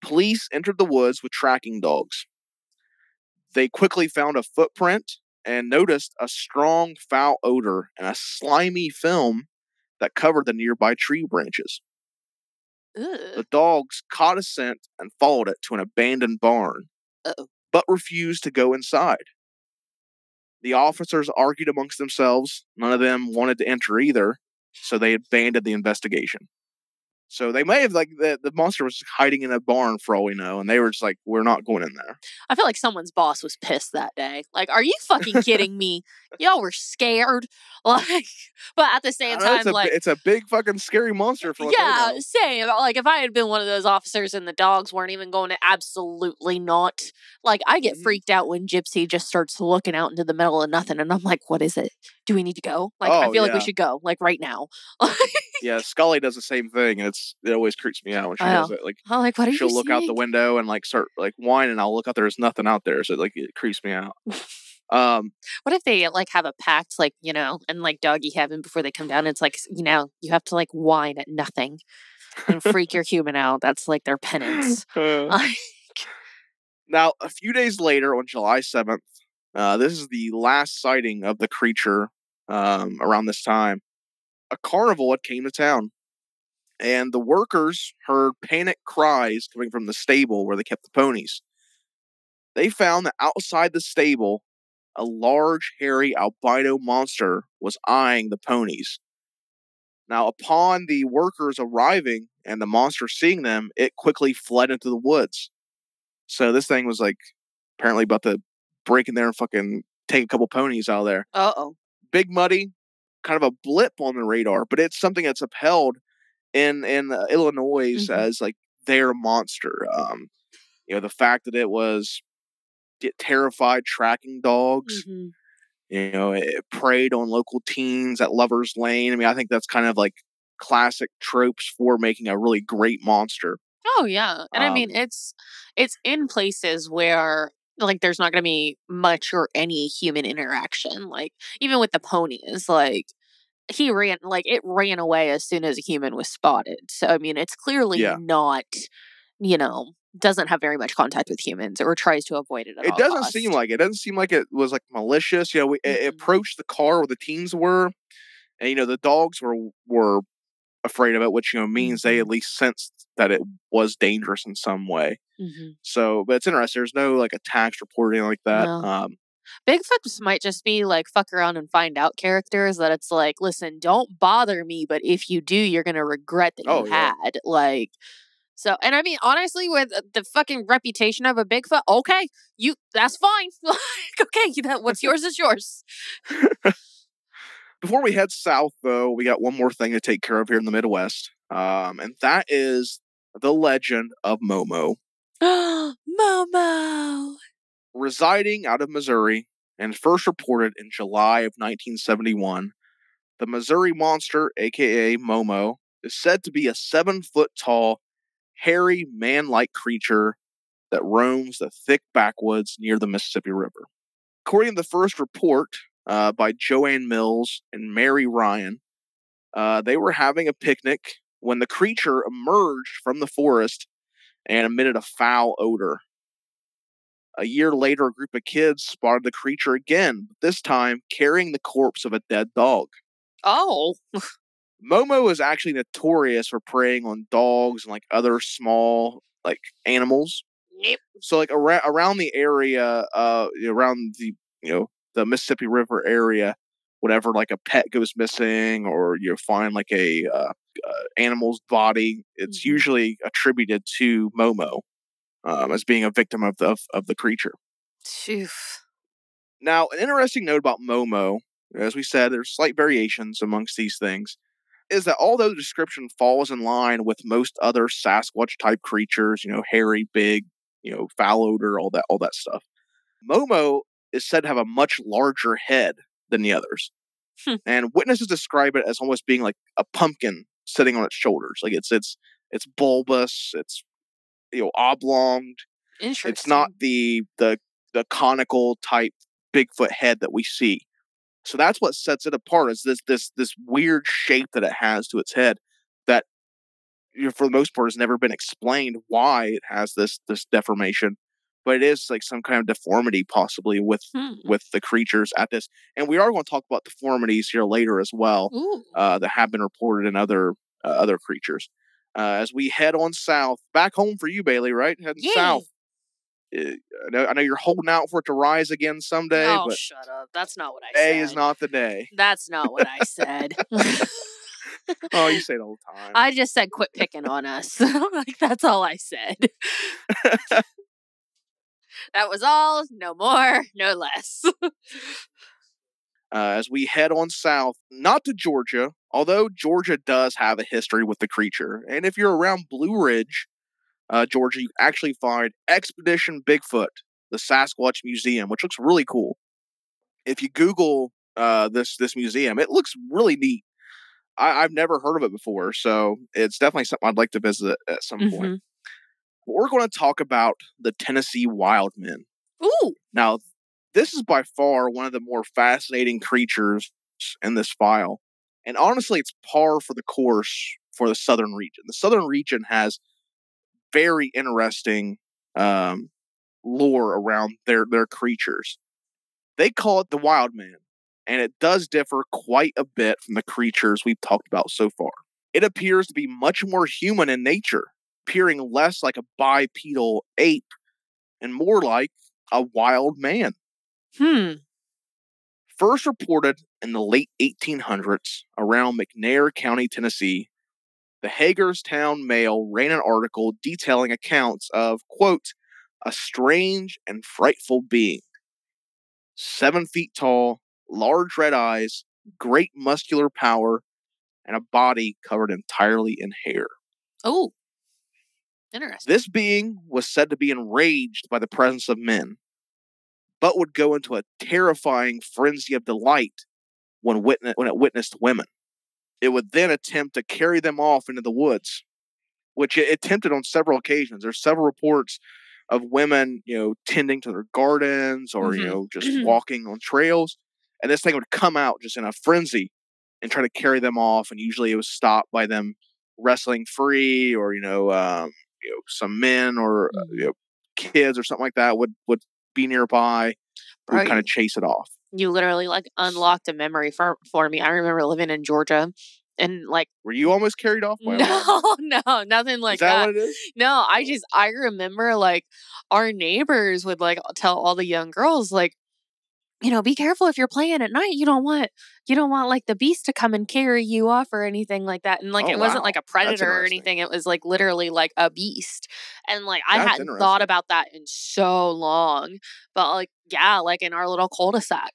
Police entered the woods with tracking dogs. They quickly found a footprint and noticed a strong foul odor and a slimy film that covered the nearby tree branches. Ugh. The dogs caught a scent and followed it to an abandoned barn, but refused to go inside. The officers argued amongst themselves. None of them wanted to enter either, so they abandoned the investigation. So they may have, the monster was hiding in a barn for all we know, and they were just like, we're not going in there. I feel like someone's boss was pissed that day. Like, are you fucking kidding me? Y'all were scared. Like, but at the same time, it's a big fucking scary monster for what yeah, they know. same. Like, if I had been one of those officers and the dogs weren't even going to, absolutely not. Like, I get freaked out when Gypsy just starts looking out into the middle of nothing, and I'm like, what is it? Do we need to go? Like, I feel like we should go, like, right now. Yeah, Scully does the same thing, and it always creeps me out when she does it. Like, I'm like, what are she'll you look seeing? out the window and like start like whining, and I'll look out there. There's nothing out there, so it creeps me out. What if they like have a pact, like, you know, and like doggy heaven before they come down? It's like, you know, you have to like whine at nothing and freak your human out. That's like their penance. Now, a few days later, on July 7th, this is the last sighting of the creature. Around this time, a carnival had came to town, and the workers heard panic cries coming from the stable where they kept the ponies. They found that outside the stable, a large, hairy albino monster was eyeing the ponies. Now, upon the workers arriving and the monster seeing them, it quickly fled into the woods. So this thing was like apparently about to break in there and fucking take a couple ponies out of there. Uh-oh. Big Muddy, kind of a blip on the radar, but it's something that's upheld in Illinois as like their monster. You know, the fact that it was terrified tracking dogs. You know, it preyed on local teens at Lover's Lane. I mean, I think that's kind of like classic tropes for making a really great monster. Oh yeah, and I mean it's in places where like there's not going to be much or any human interaction. Like even with the ponies, like it ran away as soon as a human was spotted. So I mean, it's clearly not, you know, doesn't have very much contact with humans or tries to avoid it at all It doesn't costs. seem like it. It doesn't seem like it was like malicious. You know, it approached the car where the teens were, and you know the dogs were afraid of it, which you know means they at least sensed that it was dangerous in some way. So, but it's interesting. There's no like attacks reported like that. No. Bigfoots might just be like fuck around and find out characters that it's like, listen, don't bother me, but if you do, you're gonna regret that you had. Like, so, and I mean, honestly, with the fucking reputation of a Bigfoot, okay, that's fine. Like, okay, what's yours is yours. Before we head south, though, we got one more thing to take care of here in the Midwest, and that is the legend of MOMO. MOMO! Residing out of Missouri and first reported in July of 1971, the Missouri Monster, aka MOMO, is said to be a 7-foot-tall, hairy, man-like creature that roams the thick backwoods near the Mississippi River. According to the first report by Joanne Mills and Mary Ryan, they were having a picnic when the creature emerged from the forest and emitted a foul odor. A year later, a group of kids spotted the creature again, this time carrying the corpse of a dead dog. Oh. MOMO is actually notorious for preying on dogs and like other small like animals. Yep. So like around the area, around the the Mississippi River area, whenever like a pet goes missing or you find like a animal's body, it's usually attributed to MOMO as being a victim of the creature. Phew. Now, an interesting note about MOMO, as we said, there's slight variations amongst these things, is that although the description falls in line with most other Sasquatch-type creatures, hairy, big, foul odor, all that stuff, MOMO is said to have a much larger head than the others. And witnesses describe it as almost being like a pumpkin sitting on its shoulders. Like it's bulbous, it's oblonged. Interesting. It's not the conical type Bigfoot head that we see. So that's what sets it apart, is this weird shape that it has to its head that for the most part has never been explained why it has this deformation. But it is like some kind of deformity possibly with the creatures at this. And we are going to talk about deformities here later as well that have been reported in other creatures. As we head on south, back home for you, Bailey, right? Heading south. I know you're holding out for it to rise again someday. Oh, but shut up. That's not what I today said. is not the day. That's not what I said. Oh, you say it all the time. I just said quit picking on us. Like, that's all I said. That was all, no more, no less. As we head on south, not to Georgia, although Georgia does have a history with the creature. And if you're around Blue Ridge, Georgia, you actually find Expedition Bigfoot, the Sasquatch Museum, which looks really cool. If you Google this museum, it looks really neat. I've never heard of it before, so it's definitely something I'd like to visit at some point. But we're going to talk about the Tennessee Wildmen. Ooh! Now, this is by far one of the more fascinating creatures in this file. And honestly, it's par for the course for the southern region. The southern region has very interesting lore around their creatures. They call it the Wildman, and it does differ quite a bit from the creatures we've talked about so far. It appears to be much more human in nature, appearing less like a bipedal ape and more like a wild man. First reported in the late 1800s around McNair County, Tennessee, the Hagerstown Mail ran an article detailing accounts of, quote, a strange and frightful being. 7 feet tall, large red eyes, great muscular power, and a body covered entirely in hair. Oh, interesting. This being was said to be enraged by the presence of men, but would go into a terrifying frenzy of delight when it witnessed women. It would then attempt to carry them off into the woods, which it attempted on several occasions. There's several reports of women, tending to their gardens or, just walking on trails. And this thing would come out just in a frenzy and try to carry them off. And usually it was stopped by them wrestling free or, some men or kids or something like that would be nearby, would kind of chase it off. You literally unlocked a memory for me. I remember living in Georgia and were you almost carried off by No, nothing like that. What it is? No, I remember our neighbors would tell all the young girls be careful if you're playing at night. You don't want like the beast to come and carry you off or anything like that. And like, it wasn't like a predator or anything. It was like literally like a beast. And like, I hadn't thought about that in so long, but like, yeah, like in our little cul-de-sac,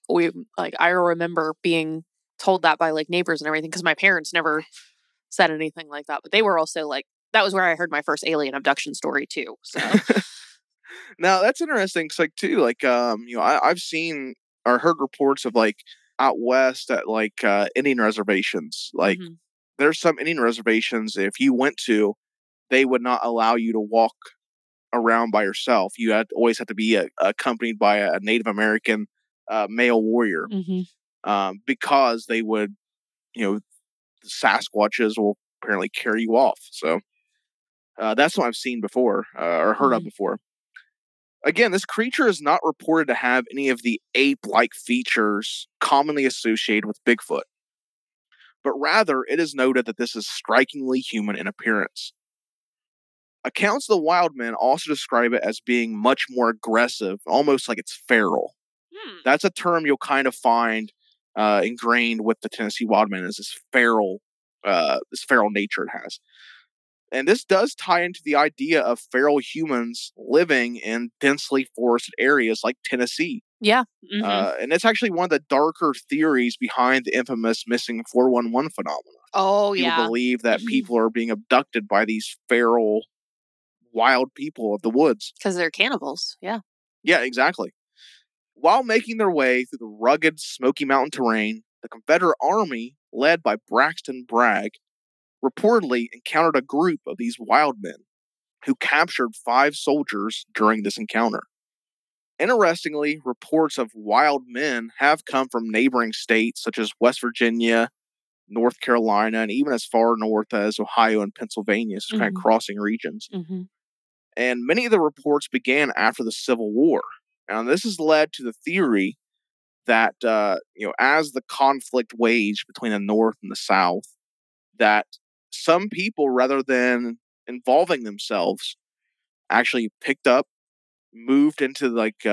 I remember being told that by like neighbors and everything. 'Cause my parents never said anything like that, but they were also like, that was where I heard my first alien abduction story too. So now that's interesting. 'Cause like too, like, I've seen or heard reports of like out west at like Indian reservations. Like there's some Indian reservations, if you went to, they would not allow you to walk around by yourself. You always have to be accompanied by a Native American male warrior, because they would, the Sasquatches will apparently carry you off. So that's what I've seen before or heard of before. Again, this creature is not reported to have any of the ape-like features commonly associated with Bigfoot, but rather it is noted that this is strikingly human in appearance. Accounts of the wild men also describe it as being much more aggressive, almost like it's feral. That's a term you'll kind of find ingrained with the Tennessee wild men, is this feral nature it has. And this does tie into the idea of feral humans living in densely forested areas like Tennessee. Yeah. And it's actually one of the darker theories behind the infamous missing 411 phenomenon. Oh, People believe that people are being abducted by these feral, wild people of the woods. Because they're cannibals. Yeah. Yeah, exactly. While making their way through the rugged Smoky Mountain terrain, the Confederate Army, led by Braxton Bragg, reportedly encountered a group of these wild men who captured 5 soldiers during this encounter. Interestingly, reports of wild men have come from neighboring states such as West Virginia, North Carolina, and even as far north as Ohio and Pennsylvania, so kind of crossing regions. And many of the reports began after the Civil War. And this has led to the theory that, as the conflict waged between the North and the South, that some people, rather than involving themselves, actually picked up, moved into like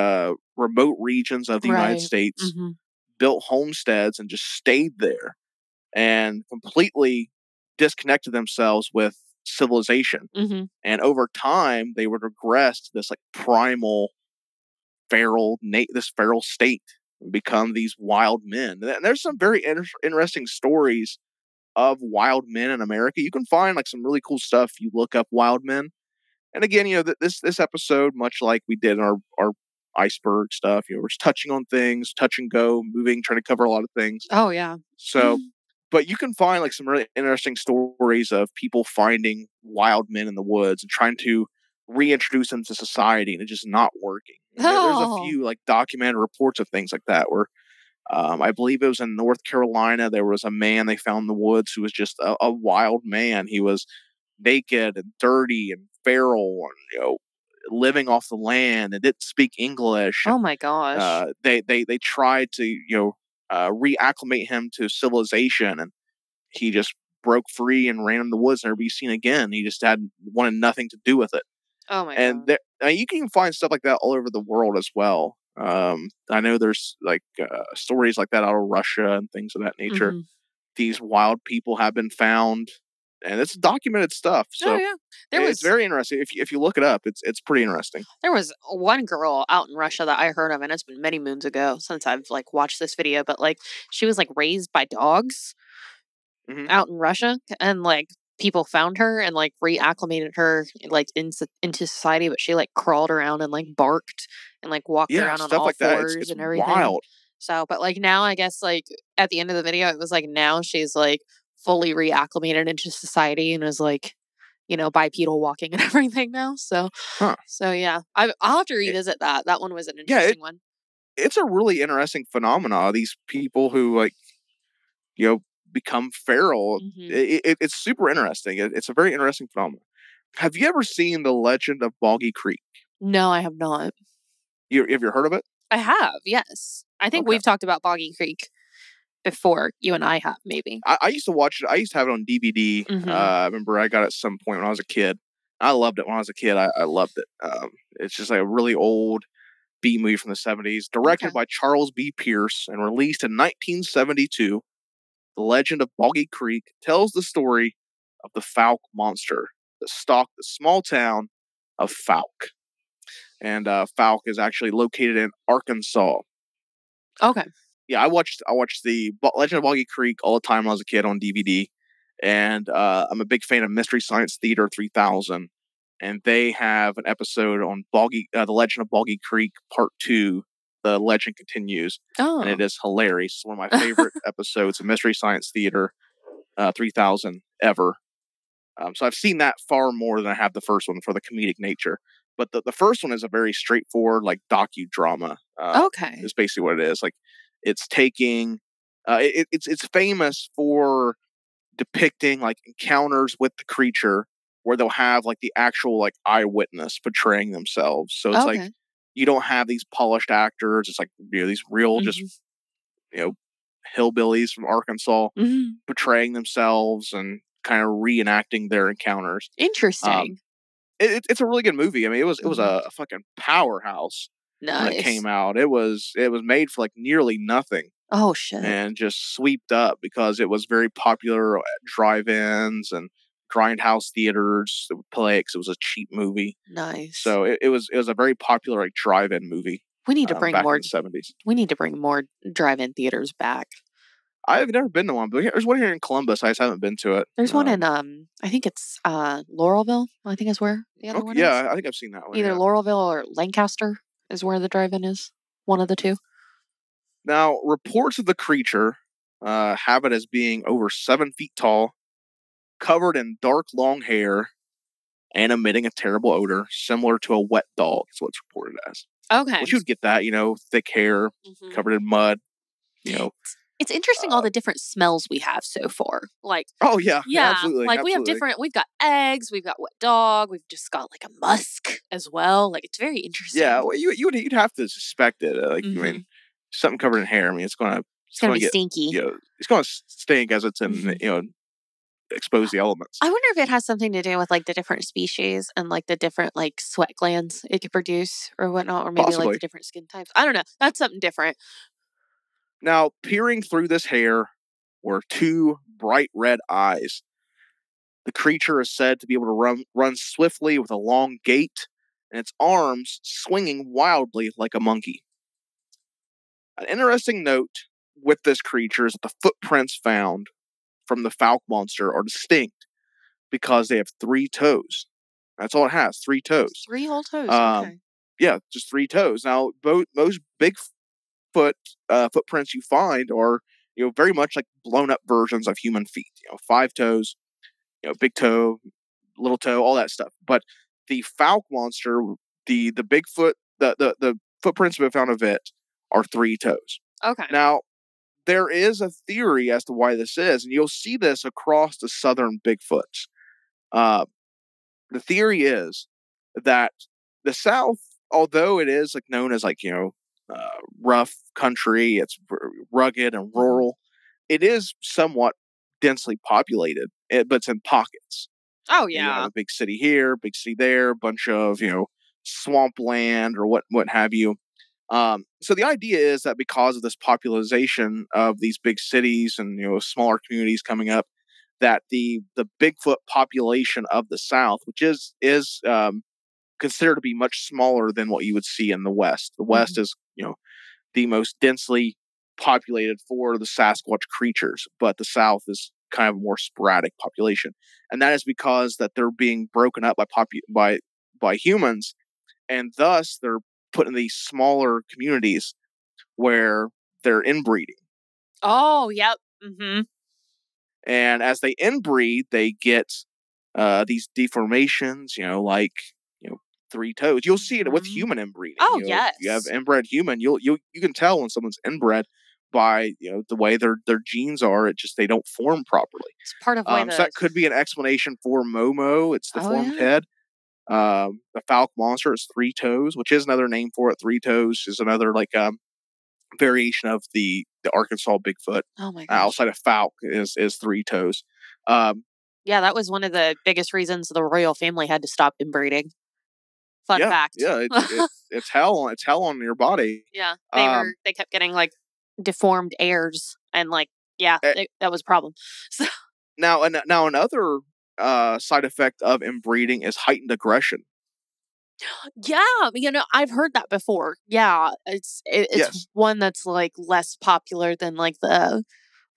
remote regions of the United States, built homesteads, and just stayed there and completely disconnected themselves with civilization. And over time, they would regress to this like primal feral state and become these wild men. And there's some very interesting stories of wild men in America. You can find like some really cool stuff if you look up wild men. And again, this episode, much like we did in our iceberg stuff, we're just touching on things, touch and go, moving, trying to cover a lot of things. Oh yeah. So, but you can find like some really interesting stories of people finding wild men in the woods and trying to reintroduce them to society, and it's just not working. There's a few like documented reports of things like that where I believe it was in North Carolina. There was a man they found in the woods who was just a wild man. He was naked and dirty and feral and, living off the land and didn't speak English. Oh my gosh. They tried to, reacclimate him to civilization, and he just broke free and ran in the woods and never be seen again. He just wanted nothing to do with it. Oh my god. And you can find stuff like that all over the world as well. I know there's like stories like that out of Russia and things of that nature. These wild people have been found, and it's documented stuff. So it's very interesting. If you look it up, it's pretty interesting. There was one girl out in Russia that I heard of, and it's been many moons ago since I've like watched this video, but like she was like raised by dogs out in Russia, and like people found her and like reacclimated her like into society, but she like crawled around and like barked and like walked around on all like fours it's and everything. Wild. So, but like now, I guess like at the end of the video, it was like now she's like fully reacclimated into society and is like, bipedal walking and everything now. So, so yeah, I'll have to revisit that. That one was an interesting one. It's a really interesting phenomena. These people who like, become feral. It's super interesting. It's a very interesting phenomenon. Have you ever seen The Legend of Boggy Creek? No, I have not. Have you heard of it? I have, yes. I think we've talked about Boggy Creek before. You and I have, maybe. I used to watch it. I used to have it on DVD. I remember I got it at some point when I was a kid. I loved it when I was a kid. I loved it. It's just like a really old B movie from the 70s, directed by Charles B. Pierce and released in 1972. The Legend of Boggy Creek tells the story of the Fouke monster that stalked the small town of Fouke. And Fouke is actually located in Arkansas. Okay. Yeah, I watched the Legend of Boggy Creek all the time when I was a kid on DVD. And I'm a big fan of Mystery Science Theater 3000. And they have an episode on the Legend of Boggy Creek Part 2. The legend continues. Oh. And it is hilarious. It's one of my favorite episodes of Mystery Science Theater 3000 ever. So I've seen that far more than I have the first one for the comedic nature. But the first one is a very straightforward, like, docudrama. Okay. Is basically what it is. Like, it's taking... it's famous for depicting, like, encounters with the creature where they'll have, like, the actual, like, eyewitness portraying themselves. So it's like, you don't have these polished actors. It's like, these real, just, hillbillies from Arkansas portraying themselves and kind of reenacting their encounters. Interesting. It's a really good movie. I mean, it was a fucking powerhouse when it came out. It was made for like nearly nothing. Oh shit! And just swept up because it was very popular at drive-ins and grindhouse theaters that would play it because it was a cheap movie. Nice. So it was a very popular like drive-in movie. We need to bring back more in the 70s. We need to bring more drive-in theaters back. I've never been to one, but there's one here in Columbus. I just haven't been to it. There's one in I think it's Laurelville. I think is where the other one is. Yeah, I think I've seen that one. Either Laurelville or Lancaster is where the drive-in is. One of the two. Now, reports of the creature have it as being over 7 feet tall, covered in dark long hair, and emitting a terrible odor similar to a wet dog. Is what it's reported as. Okay. Which you would get that, thick hair, covered in mud, It's interesting all the different smells we have so far. Like, oh yeah, absolutely. Like absolutely. we've got eggs, we've got wet dog, we've just got like a musk as well. Like, it's very interesting. Yeah, well, you'd have to suspect it. Like, I mean, something covered in hair. I mean, it's gonna be stinky. It's gonna stink as it's in expose the elements. I wonder if it has something to do with like the different species and like the different like sweat glands it could produce or whatnot, or maybe Possibly. like the different skin types. I don't know. That's something different. Now, peering through this hair were 2 bright red eyes. The creature is said to be able to run swiftly with a long gait, and its arms swinging wildly like a monkey. An interesting note with this creature is that the footprints found from the Fouke monster are distinct because they have 3 toes. That's all it has, 3 toes. 3 whole toes, okay. Yeah, just 3 toes. Now, most Bigfoot footprints you find are, very much like blown up versions of human feet. 5 toes, big toe, little toe, all that stuff. But the Fouke monster, the Bigfoot, the footprints we found of it are 3 toes. Okay. Now, there is a theory as to why this is, and you'll see this across the southern Bigfoots. The theory is that the South, although it is like known as like, rough country, it's rugged and rural, it is somewhat densely populated, but it's in pockets. Oh, yeah. You have a big city here, big city there, a bunch of, swampland or what have you. So the idea is that because of this popularization of these big cities and, smaller communities coming up, that the Bigfoot population of the South, which is considered to be much smaller than what you would see in the West. The West is, the most densely populated for the Sasquatch creatures, but the South is kind of a more sporadic population, and that is because that they're being broken up by humans, and thus they're put in these smaller communities where they're inbreeding. Oh, yep. Mm-hmm. And as they inbreed, they get these deformations, like 3 toes. You'll see it with human inbreeding. Oh, yes. You have inbred human. You can tell when someone's inbred by the way their genes are. It just they don't form properly. It's part of why so that could be an explanation for MOMO. It's the formed head. The Fouke monster is 3 toes, which is another name for it. 3 toes is another like variation of the Arkansas Bigfoot. Oh my gosh. Outside of Fouke is 3 toes. Yeah, that was one of the biggest reasons the royal family had to stop inbreeding. Fun fact. Yeah, it's hell. It's hell on your body. Yeah, they kept getting like deformed airs, and like that was a problem. So now another side effect of inbreeding is heightened aggression. yeah, I've heard that before. Yeah, it's Yes. one that's like less popular than like the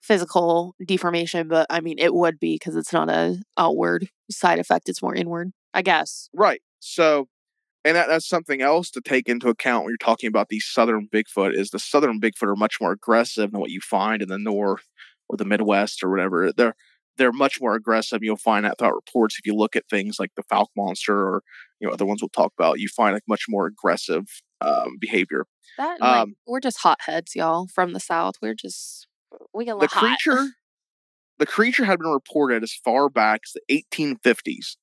physical deformation, but I mean it would be because it's not a outward side effect; it's more inward, I guess. Right. So, and that's something else to take into account when you're talking about these southern Bigfoot. Is the southern Bigfoot are much more aggressive than what you find in the north or the Midwest or whatever. They're much more aggressive. You'll find that throughout reports. If you look at things like the Falk monster or other ones we'll talk about, you find like much more aggressive behavior. That we're just hotheads, y'all, from the South. We get a little hot. The creature had been reported as far back as the 1850s,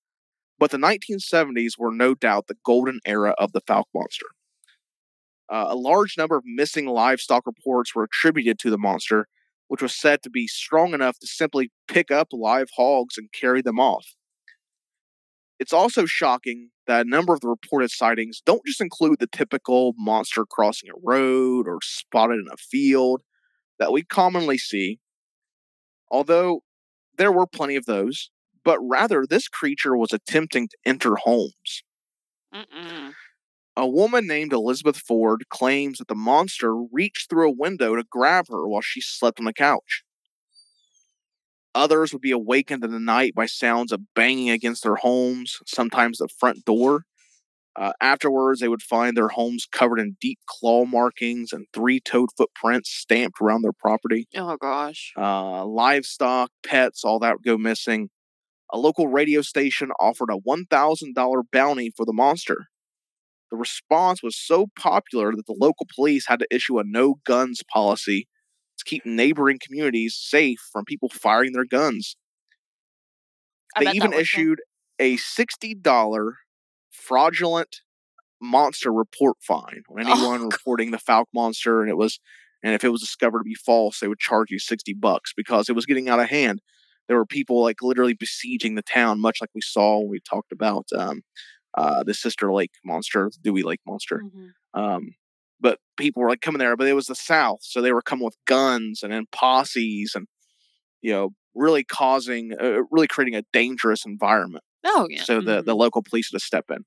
but the 1970s were no doubt the golden era of the Falk monster. A large number of missing livestock reports were attributed to the monster, which was said to be strong enough to simply pick up live hogs and carry them off. It's also shocking that a number of the reported sightings don't just include the typical monster crossing a road or spotted in a field that we commonly see, although there were plenty of those, but rather this creature was attempting to enter homes. Mm-mm. A woman named Elizabeth Ford claims that the monster reached through a window to grab her while she slept on the couch. Others would be awakened in the night by sounds of banging against their homes, sometimes the front door. Afterwards, they would find their homes covered in deep claw markings and 3-toed footprints stamped around their property. Oh, gosh. Livestock, pets, all that would go missing. A local radio station offered a $1,000 bounty for the monster. The response was so popular that the local police had to issue a no-guns policy to keep neighboring communities safe from people firing their guns. They even issued a $60 fraudulent monster report fine on anyone reporting the Falk monster, and if it was discovered to be false, they would charge you $60 because it was getting out of hand. There were people like literally besieging the town, much like we saw when we talked about the Sister Lake monster, the Dewey Lake monster. Mm-hmm. But people were like coming there, but it was the South, so they were coming with guns and in posses, and really creating a dangerous environment. Oh yeah. So the local police had to step in.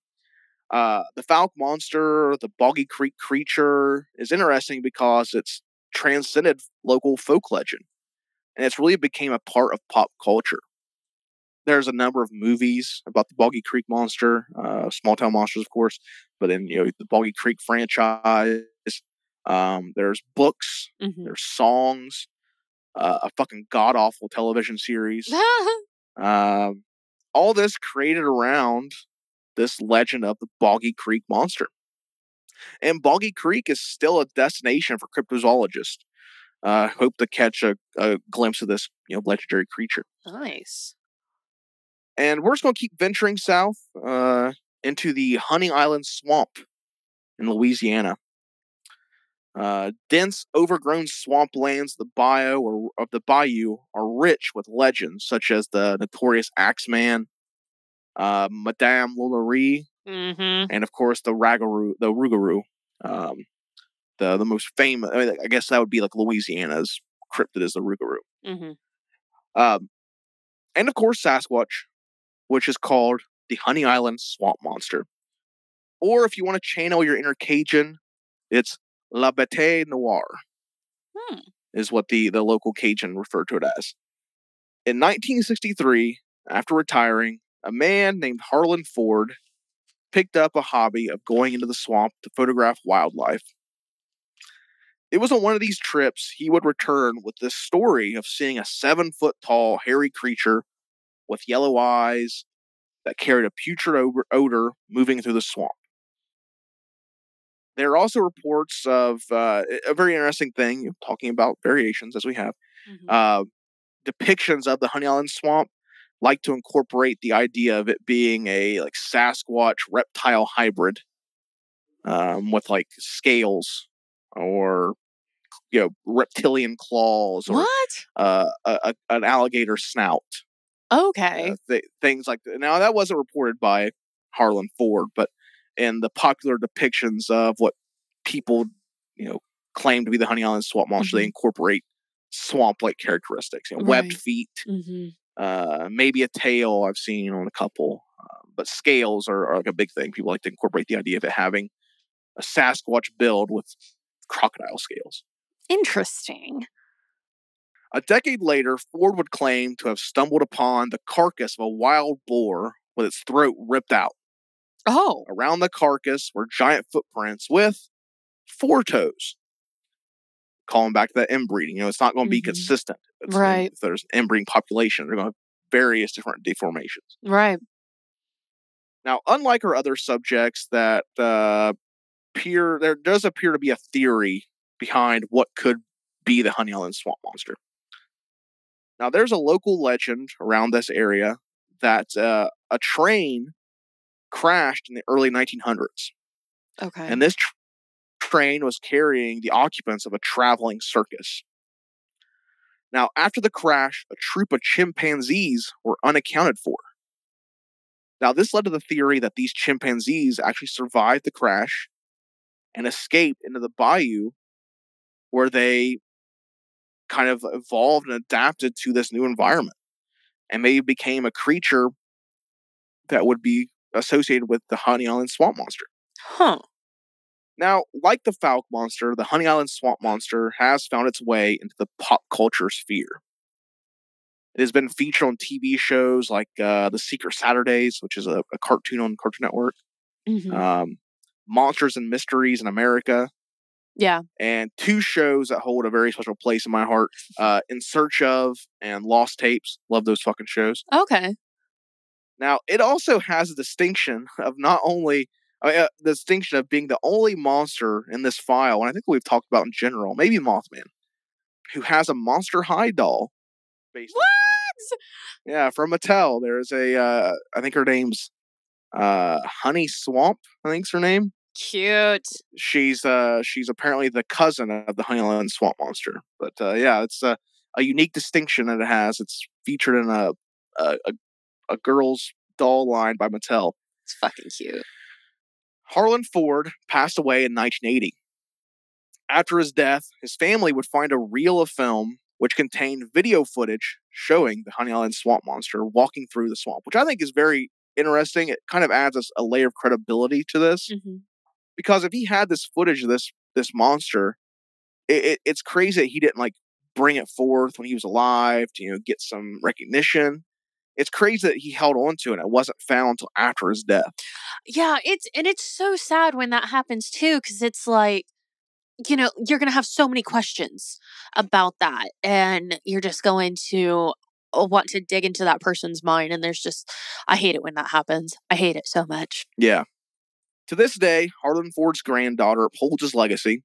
The Falk monster, the Boggy Creek creature, is interesting because it's transcended local folk legend, and it's really became a part of pop culture. There's a number of movies about the Boggy Creek monster, Small Town Monsters, of course, but then the Boggy Creek franchise. There's books, Mm-hmm. there's songs, a fucking god awful television series. All this created around this legend of the Boggy Creek monster, and Boggy Creek is still a destination for cryptozoologists. Hope to catch a glimpse of this legendary creature. Nice. And we're just going to keep venturing south into the Honey Island Swamp in Louisiana. Dense, overgrown swamplands of the bayou are rich with legends such as the notorious Axeman, Madame Lullery, mm-hmm. and of course the Rougarou. The most famous. I guess that would be like Louisiana's cryptid is the Rougarou. Mm-hmm. And of course Sasquatch, which is called the Honey Island Swamp Monster. Or if you want to channel your inner Cajun, it's La Bête Noire, is what the local Cajun referred to it as. In 1963, after retiring, a man named Harlan Ford picked up a hobby of going into the swamp to photograph wildlife. It was on one of these trips he would return with this story of seeing a 7-foot-tall, hairy creature with yellow eyes that carried a putrid odor moving through the swamp. There are also reports of a very interesting thing, talking about variations as we have, depictions of the Honey Island Swamp like to incorporate the idea of it being a like Sasquatch reptile hybrid with like scales or reptilian claws or an alligator snout. Okay. Things like that. Now that wasn't reported by Harlan Ford, but in the popular depictions of what people, claim to be the Honey Island swamp monster. They incorporate swamp-like characteristics, webbed feet, maybe a tail I've seen on a couple, but scales are like a big thing. People like to incorporate the idea of it having a Sasquatch build with crocodile scales. Interesting. A decade later, Ford would claim to have stumbled upon the carcass of a wild boar with its throat ripped out. Oh. Around the carcass were giant footprints with 4 toes. Calling back to that inbreeding. It's not going to be consistent. If there's an inbreeding population, they're going to have various different deformations. Right. Now, unlike our other subjects that there does appear to be a theory behind what could be the Honey Island swamp monster. Now, there's a local legend around this area that a train crashed in the early 1900s. Okay. And this train was carrying the occupants of a traveling circus. Now, after the crash, a troop of chimpanzees were unaccounted for. Now, this led to the theory that these chimpanzees actually survived the crash and escaped into the bayou, where they kind of evolved and adapted to this new environment, and maybe became a creature that would be associated with the Honey Island swamp monster. Huh. Now, like the Falk monster, the Honey Island swamp monster has found its way into the pop culture sphere. It has been featured on TV shows like The Secret Saturdays, which is a cartoon on Cartoon Network. Monsters and Mysteries in America. Yeah. And 2 shows that hold a very special place in my heart. In Search of and Lost Tapes. Love those fucking shows. Okay. Now, it also has a distinction of the distinction of being the only monster in this file, and I think we've talked about in general, maybe Mothman, who has a Monster High doll. Yeah, from Mattel. There's I think her name's Honey Swamp, I think's her name. Cute. She's apparently the cousin of the Honey Island swamp monster. But yeah, it's a unique distinction that it has. It's featured in a girl's doll line by Mattel. It's fucking cute. Harlan Ford passed away in 1980. After his death, his family would find a reel of film which contained video footage showing the Honey Island swamp monster walking through the swamp, which I think is very interesting. It kind of adds a layer of credibility to this. Because if he had this footage of this monster, it's crazy that he didn't bring it forth when he was alive to get some recognition. It's crazy that he held on to it and it wasn't found until after his death. Yeah, it's so sad when that happens too, because it's like, you're going to have so many questions about that, and you're just going to want to dig into that person's mind, and I hate it when that happens. I hate it so much. Yeah. To this day, Harlan Ford's granddaughter upholds his legacy,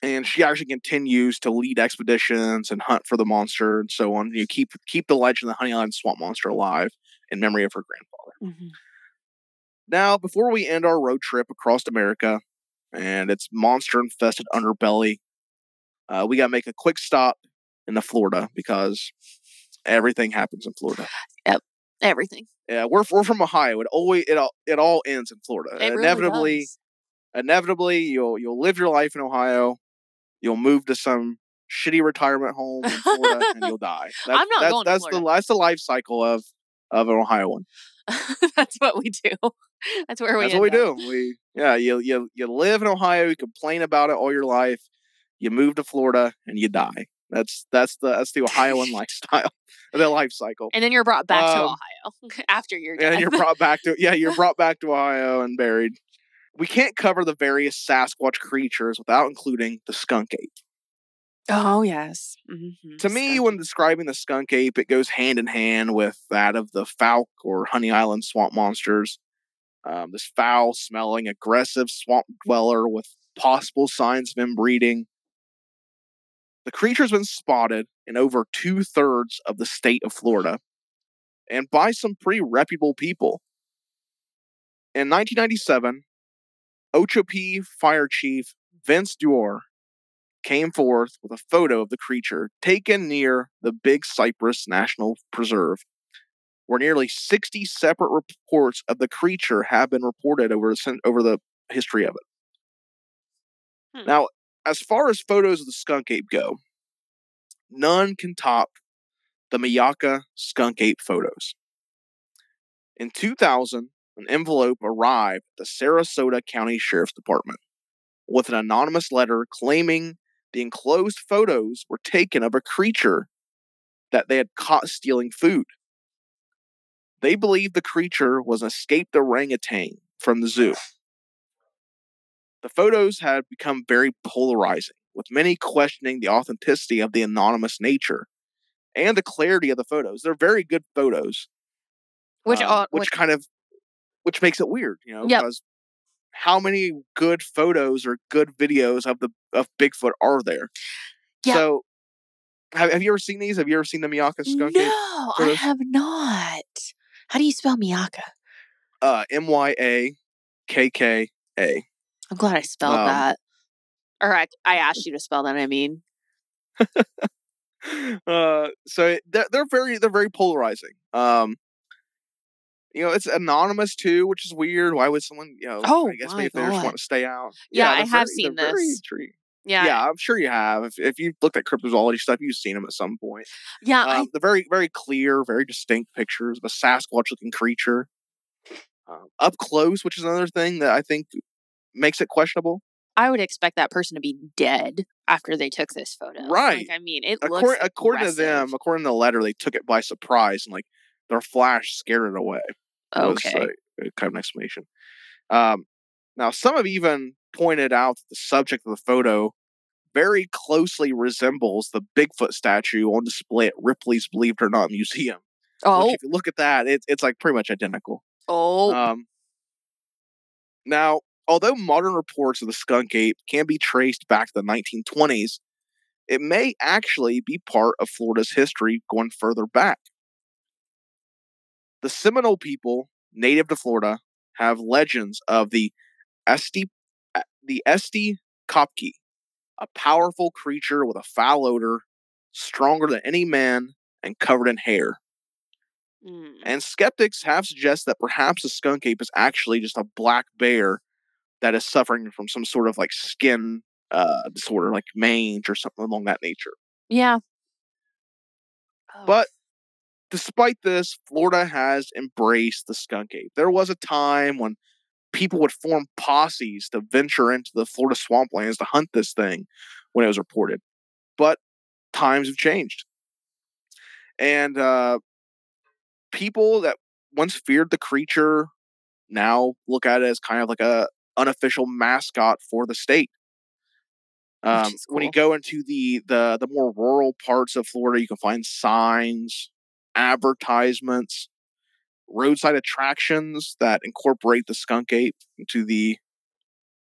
and she actually continues to lead expeditions and hunt for the monster and so on. You keep the legend of the Honey Island swamp monster alive in memory of her grandfather. Now, before we end our road trip across America and its monster-infested underbelly, we got to make a quick stop in Florida, because everything happens in Florida. Yep, everything. Yeah, we're from Ohio. It all ends in Florida. It really does. Inevitably, you'll live your life in Ohio. You'll move to some shitty retirement home in Florida, and you'll die. I'm not going to Florida. That's the life cycle of an Ohioan. That's what we do. That's where we. That's what we do. You live in Ohio. You complain about it all your life. You move to Florida and you die. That's the Ohioan lifestyle, the life cycle. And then you're brought back to Ohio after you're dead. And you're brought back to Ohio and buried. We can't cover the various Sasquatch creatures without including the skunk ape. Oh, yes. To me, when describing the skunk ape, it goes hand in hand with that of the Falk or Honey Island swamp monsters. This foul-smelling, aggressive swamp dweller with possible signs of inbreeding. The creature's been spotted in over 2/3 of the state of Florida, and by some pretty reputable people. In 1997, Okeechobee Fire Chief Vince Duer came forth with a photo of the creature taken near the Big Cypress National Preserve. where nearly 60 separate reports of the creature have been reported over the history of it. Now, as far as photos of the skunk ape go, none can top the Miyaka skunk ape photos. In 2000, an envelope arrived at the Sarasota County Sheriff's Department with an anonymous letter claiming the enclosed photos were taken of a creature that they had caught stealing food. They believed the creature was an escaped orangutan from the zoo. The photos had become very polarizing, with many questioning the authenticity of the anonymous nature and the clarity of the photos. They're very good photos, which makes it weird, because how many good photos or good videos of Bigfoot are there? Yep. So, have you ever seen these? Have you ever seen the Miyaka skunk ape? No, I have not. How do you spell Miyaka? Myakka. I'm glad I spelled that. Or I asked you to spell that, I mean. So they're very polarizing. It's anonymous too, which is weird. Why would someone, I guess maybe they just want to stay out. Yeah, I have seen this. Yeah, I'm sure you have. If you've looked at cryptozoology stuff, you've seen them at some point. Yeah, the very, very clear, very distinct pictures of a Sasquatch-looking creature up close, which is another thing that I think makes it questionable. I would expect that person to be dead after they took this photo. Right. Like, I mean, it looks according to them, according to the letter, they took it by surprise and their flash scared it away. Okay. Was, kind of an explanation. Now, some have even pointed out that the subject of the photo very closely resembles the Bigfoot statue on display at Ripley's Believe It or Not Museum. Oh. Which, if you look at that, it's like pretty much identical. Oh. Now, although modern reports of the skunk ape can be traced back to the 1920s, it may actually be part of Florida's history going further back. The Seminole people, native to Florida, have legends of the Esti Kopke, a powerful creature with a foul odor, stronger than any man, and covered in hair. And skeptics have suggested that perhaps the skunk ape is actually just a black bear that is suffering from some sort of skin disorder, like mange or something along that nature. Yeah. But despite this, Florida has embraced the skunk ape. There was a time when people would form posses to venture into the Florida swamplands to hunt this thing when it was reported. But times have changed. And people that once feared the creature now look at it as kind of like a unofficial mascot for the state. Cool. When you go into the more rural parts of Florida, you can find signs, advertisements, roadside attractions that incorporate the skunk ape into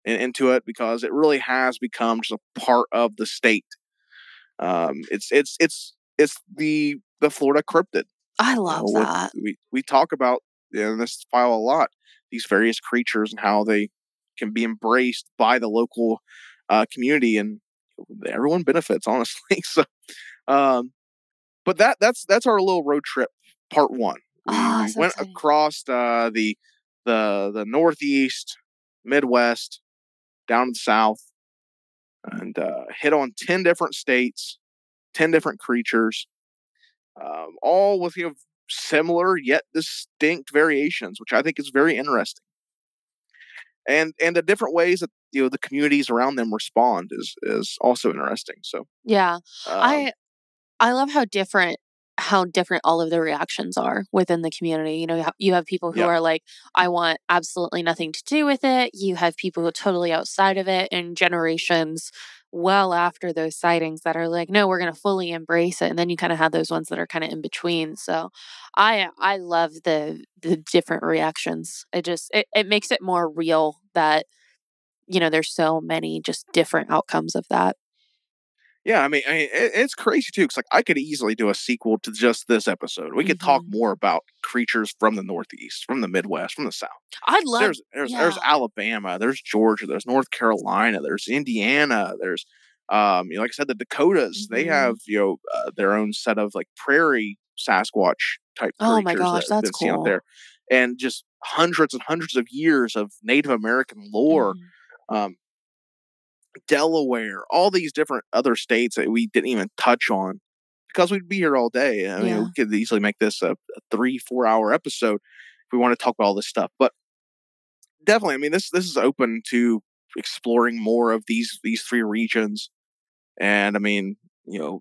it, because it really has become just a part of the state. It's the Florida cryptid. I love that. We talk about in this file a lot, these various creatures and how they can be embraced by the local community, and everyone benefits, honestly. So, but that's our little road trip, part one. We went across the Northeast, Midwest, down to the South, and hit on 10 different states, 10 different creatures, all with similar yet distinct variations, which I think is very interesting. And the different ways that the communities around them respond is also interesting. So yeah, I love how different all of the reactions are within the community. You have people who are like, I want absolutely nothing to do with it. You have people who are totally outside of it, and generations well after those sightings that are like, no, we're going to fully embrace it. And then you kind of have those ones that are kind of in between. So I love the different reactions. It makes it more real that, there's so many just different outcomes of that. Yeah, I mean, it's crazy too, because I could easily do a sequel to just this episode. We could talk more about creatures from the Northeast, from the Midwest, from the South. I'd love. There's Alabama, there's Georgia, there's North Carolina, there's Indiana, there's like I said, the Dakotas. They have their own set of prairie Sasquatch type creatures Oh my gosh, that have that's been seen out cool. there, and just hundreds and hundreds of years of Native American lore. Delaware, all these different other states that we didn't even touch on because we'd be here all day. I mean, we could easily make this a 3-4 hour episode if we want to talk about all this stuff. But definitely, I mean, this is open to exploring more of these 3 regions. And I mean,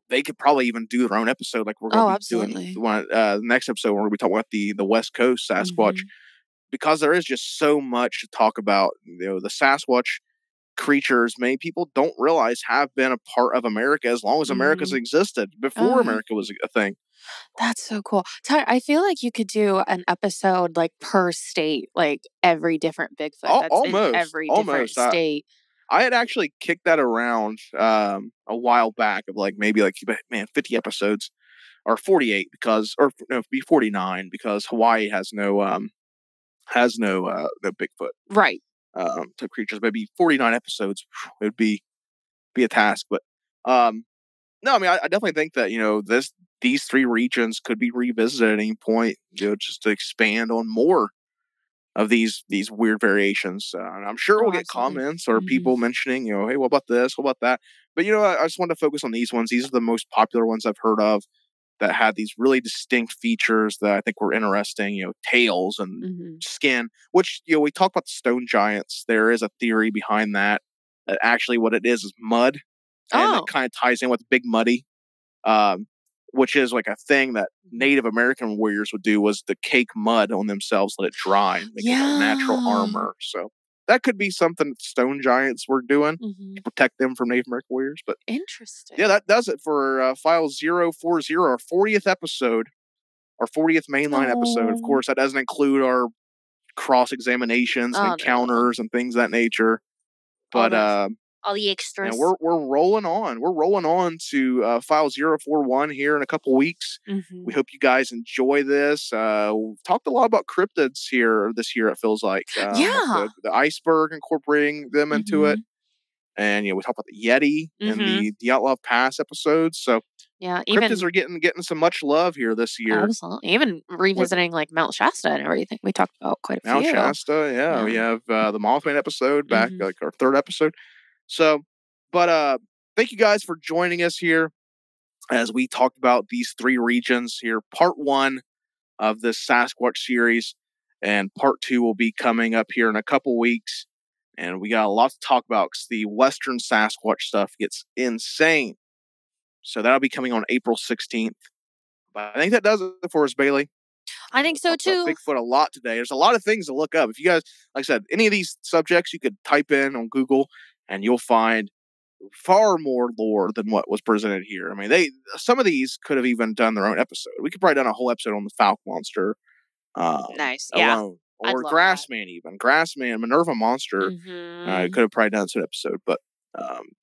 they could probably even do their own episode, like we're going to be doing the next episode where we talk about the West Coast Sasquatch, because there is just so much to talk about. The Sasquatch creatures many people don't realize have been a part of America as long as America's existed, before America was a thing. That's so cool. Tyler, I feel like you could do an episode like per state, like every different Bigfoot that's in every different state. I had actually kicked that around a while back of maybe 50 episodes or 48 be 49 because Hawaii has no Bigfoot. Right. Type creatures, maybe 49 episodes would be a task. But no, I mean, I definitely think that these 3 regions could be revisited at any point, just to expand on more of these weird variations. And I'm sure we'll get comments or people mentioning, hey, what about this? What about that? But I just wanted to focus on these ones. These are the most popular ones I've heard of that had these really distinct features that I think were interesting, tails and skin, which, we talk about the stone giants. There is a theory behind that actually what it is mud. And it kind of ties in with Big Muddy, which is like a thing that Native American warriors would do, was to cake mud on themselves, let it dry, and make it a natural armor. So that could be something that stone giants were doing to protect them from Native American warriors. But interesting. Yeah, that does it for File 040, our 40th episode, our 40th mainline episode. Of course, that doesn't include our cross-examinations and encounters and things of that nature. But all the extras. And we're rolling on. We're rolling on to File 041 here in a couple weeks. We hope you guys enjoy this. We've talked a lot about cryptids here this year, it feels like. The iceberg, incorporating them into it. And we talked about the Yeti and the Outlaw Pass episodes. So cryptids are getting some much love here this year. Absolutely. Even revisiting like Mount Shasta and everything. We talked about quite a few. Mount Shasta, yeah. We have the Mothman episode back, like our 3rd episode. So, but thank you guys for joining us here as we talked about these 3 regions here. Part 1 of this Sasquatch series, and part 2 will be coming up here in a couple weeks. And we got a lot to talk about because the Western Sasquatch stuff gets insane. So that'll be coming on April 16th. But I think that does it for us, Bailey. I think so too. Bigfoot a lot today. There's a lot of things to look up. If you guys, like I said, any of these subjects you could type in on Google and you'll find far more lore than what was presented here. I mean, some of these could have even done their own episode. We could probably done a whole episode on the Falcon Monster. Nice. Alone. Or Grassman even. Grassman, Minerva Monster. Could have probably done an episode. But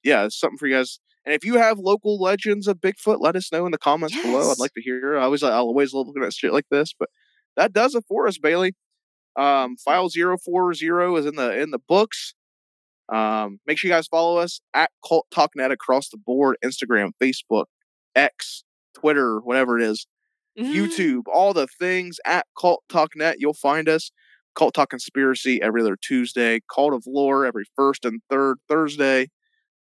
it's something for you guys. And if you have local legends of Bigfoot, let us know in the comments below. I'd like to hear. I always love looking at shit like this. But that does it for us, Bailey. File 040 is in the books. Make sure you guys follow us at Cult Talk Net across the board: Instagram, Facebook, X, Twitter, whatever it is, YouTube, all the things at Cult Talk Net. You'll find us. Cult Talk Conspiracy every other Tuesday. Cult of Lore every 1st and 3rd Thursday.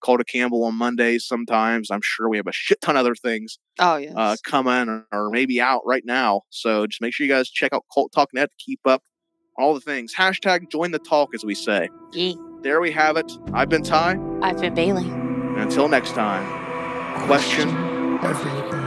Cult of Campbell on Mondays sometimes. I'm sure we have a shit ton of other things coming or maybe out right now. So just make sure you guys check out Cult Talk Net to keep up all the things. # join the talk, as we say. There we have it. I've been Ty. I've been Bailey. And until next time, question everything.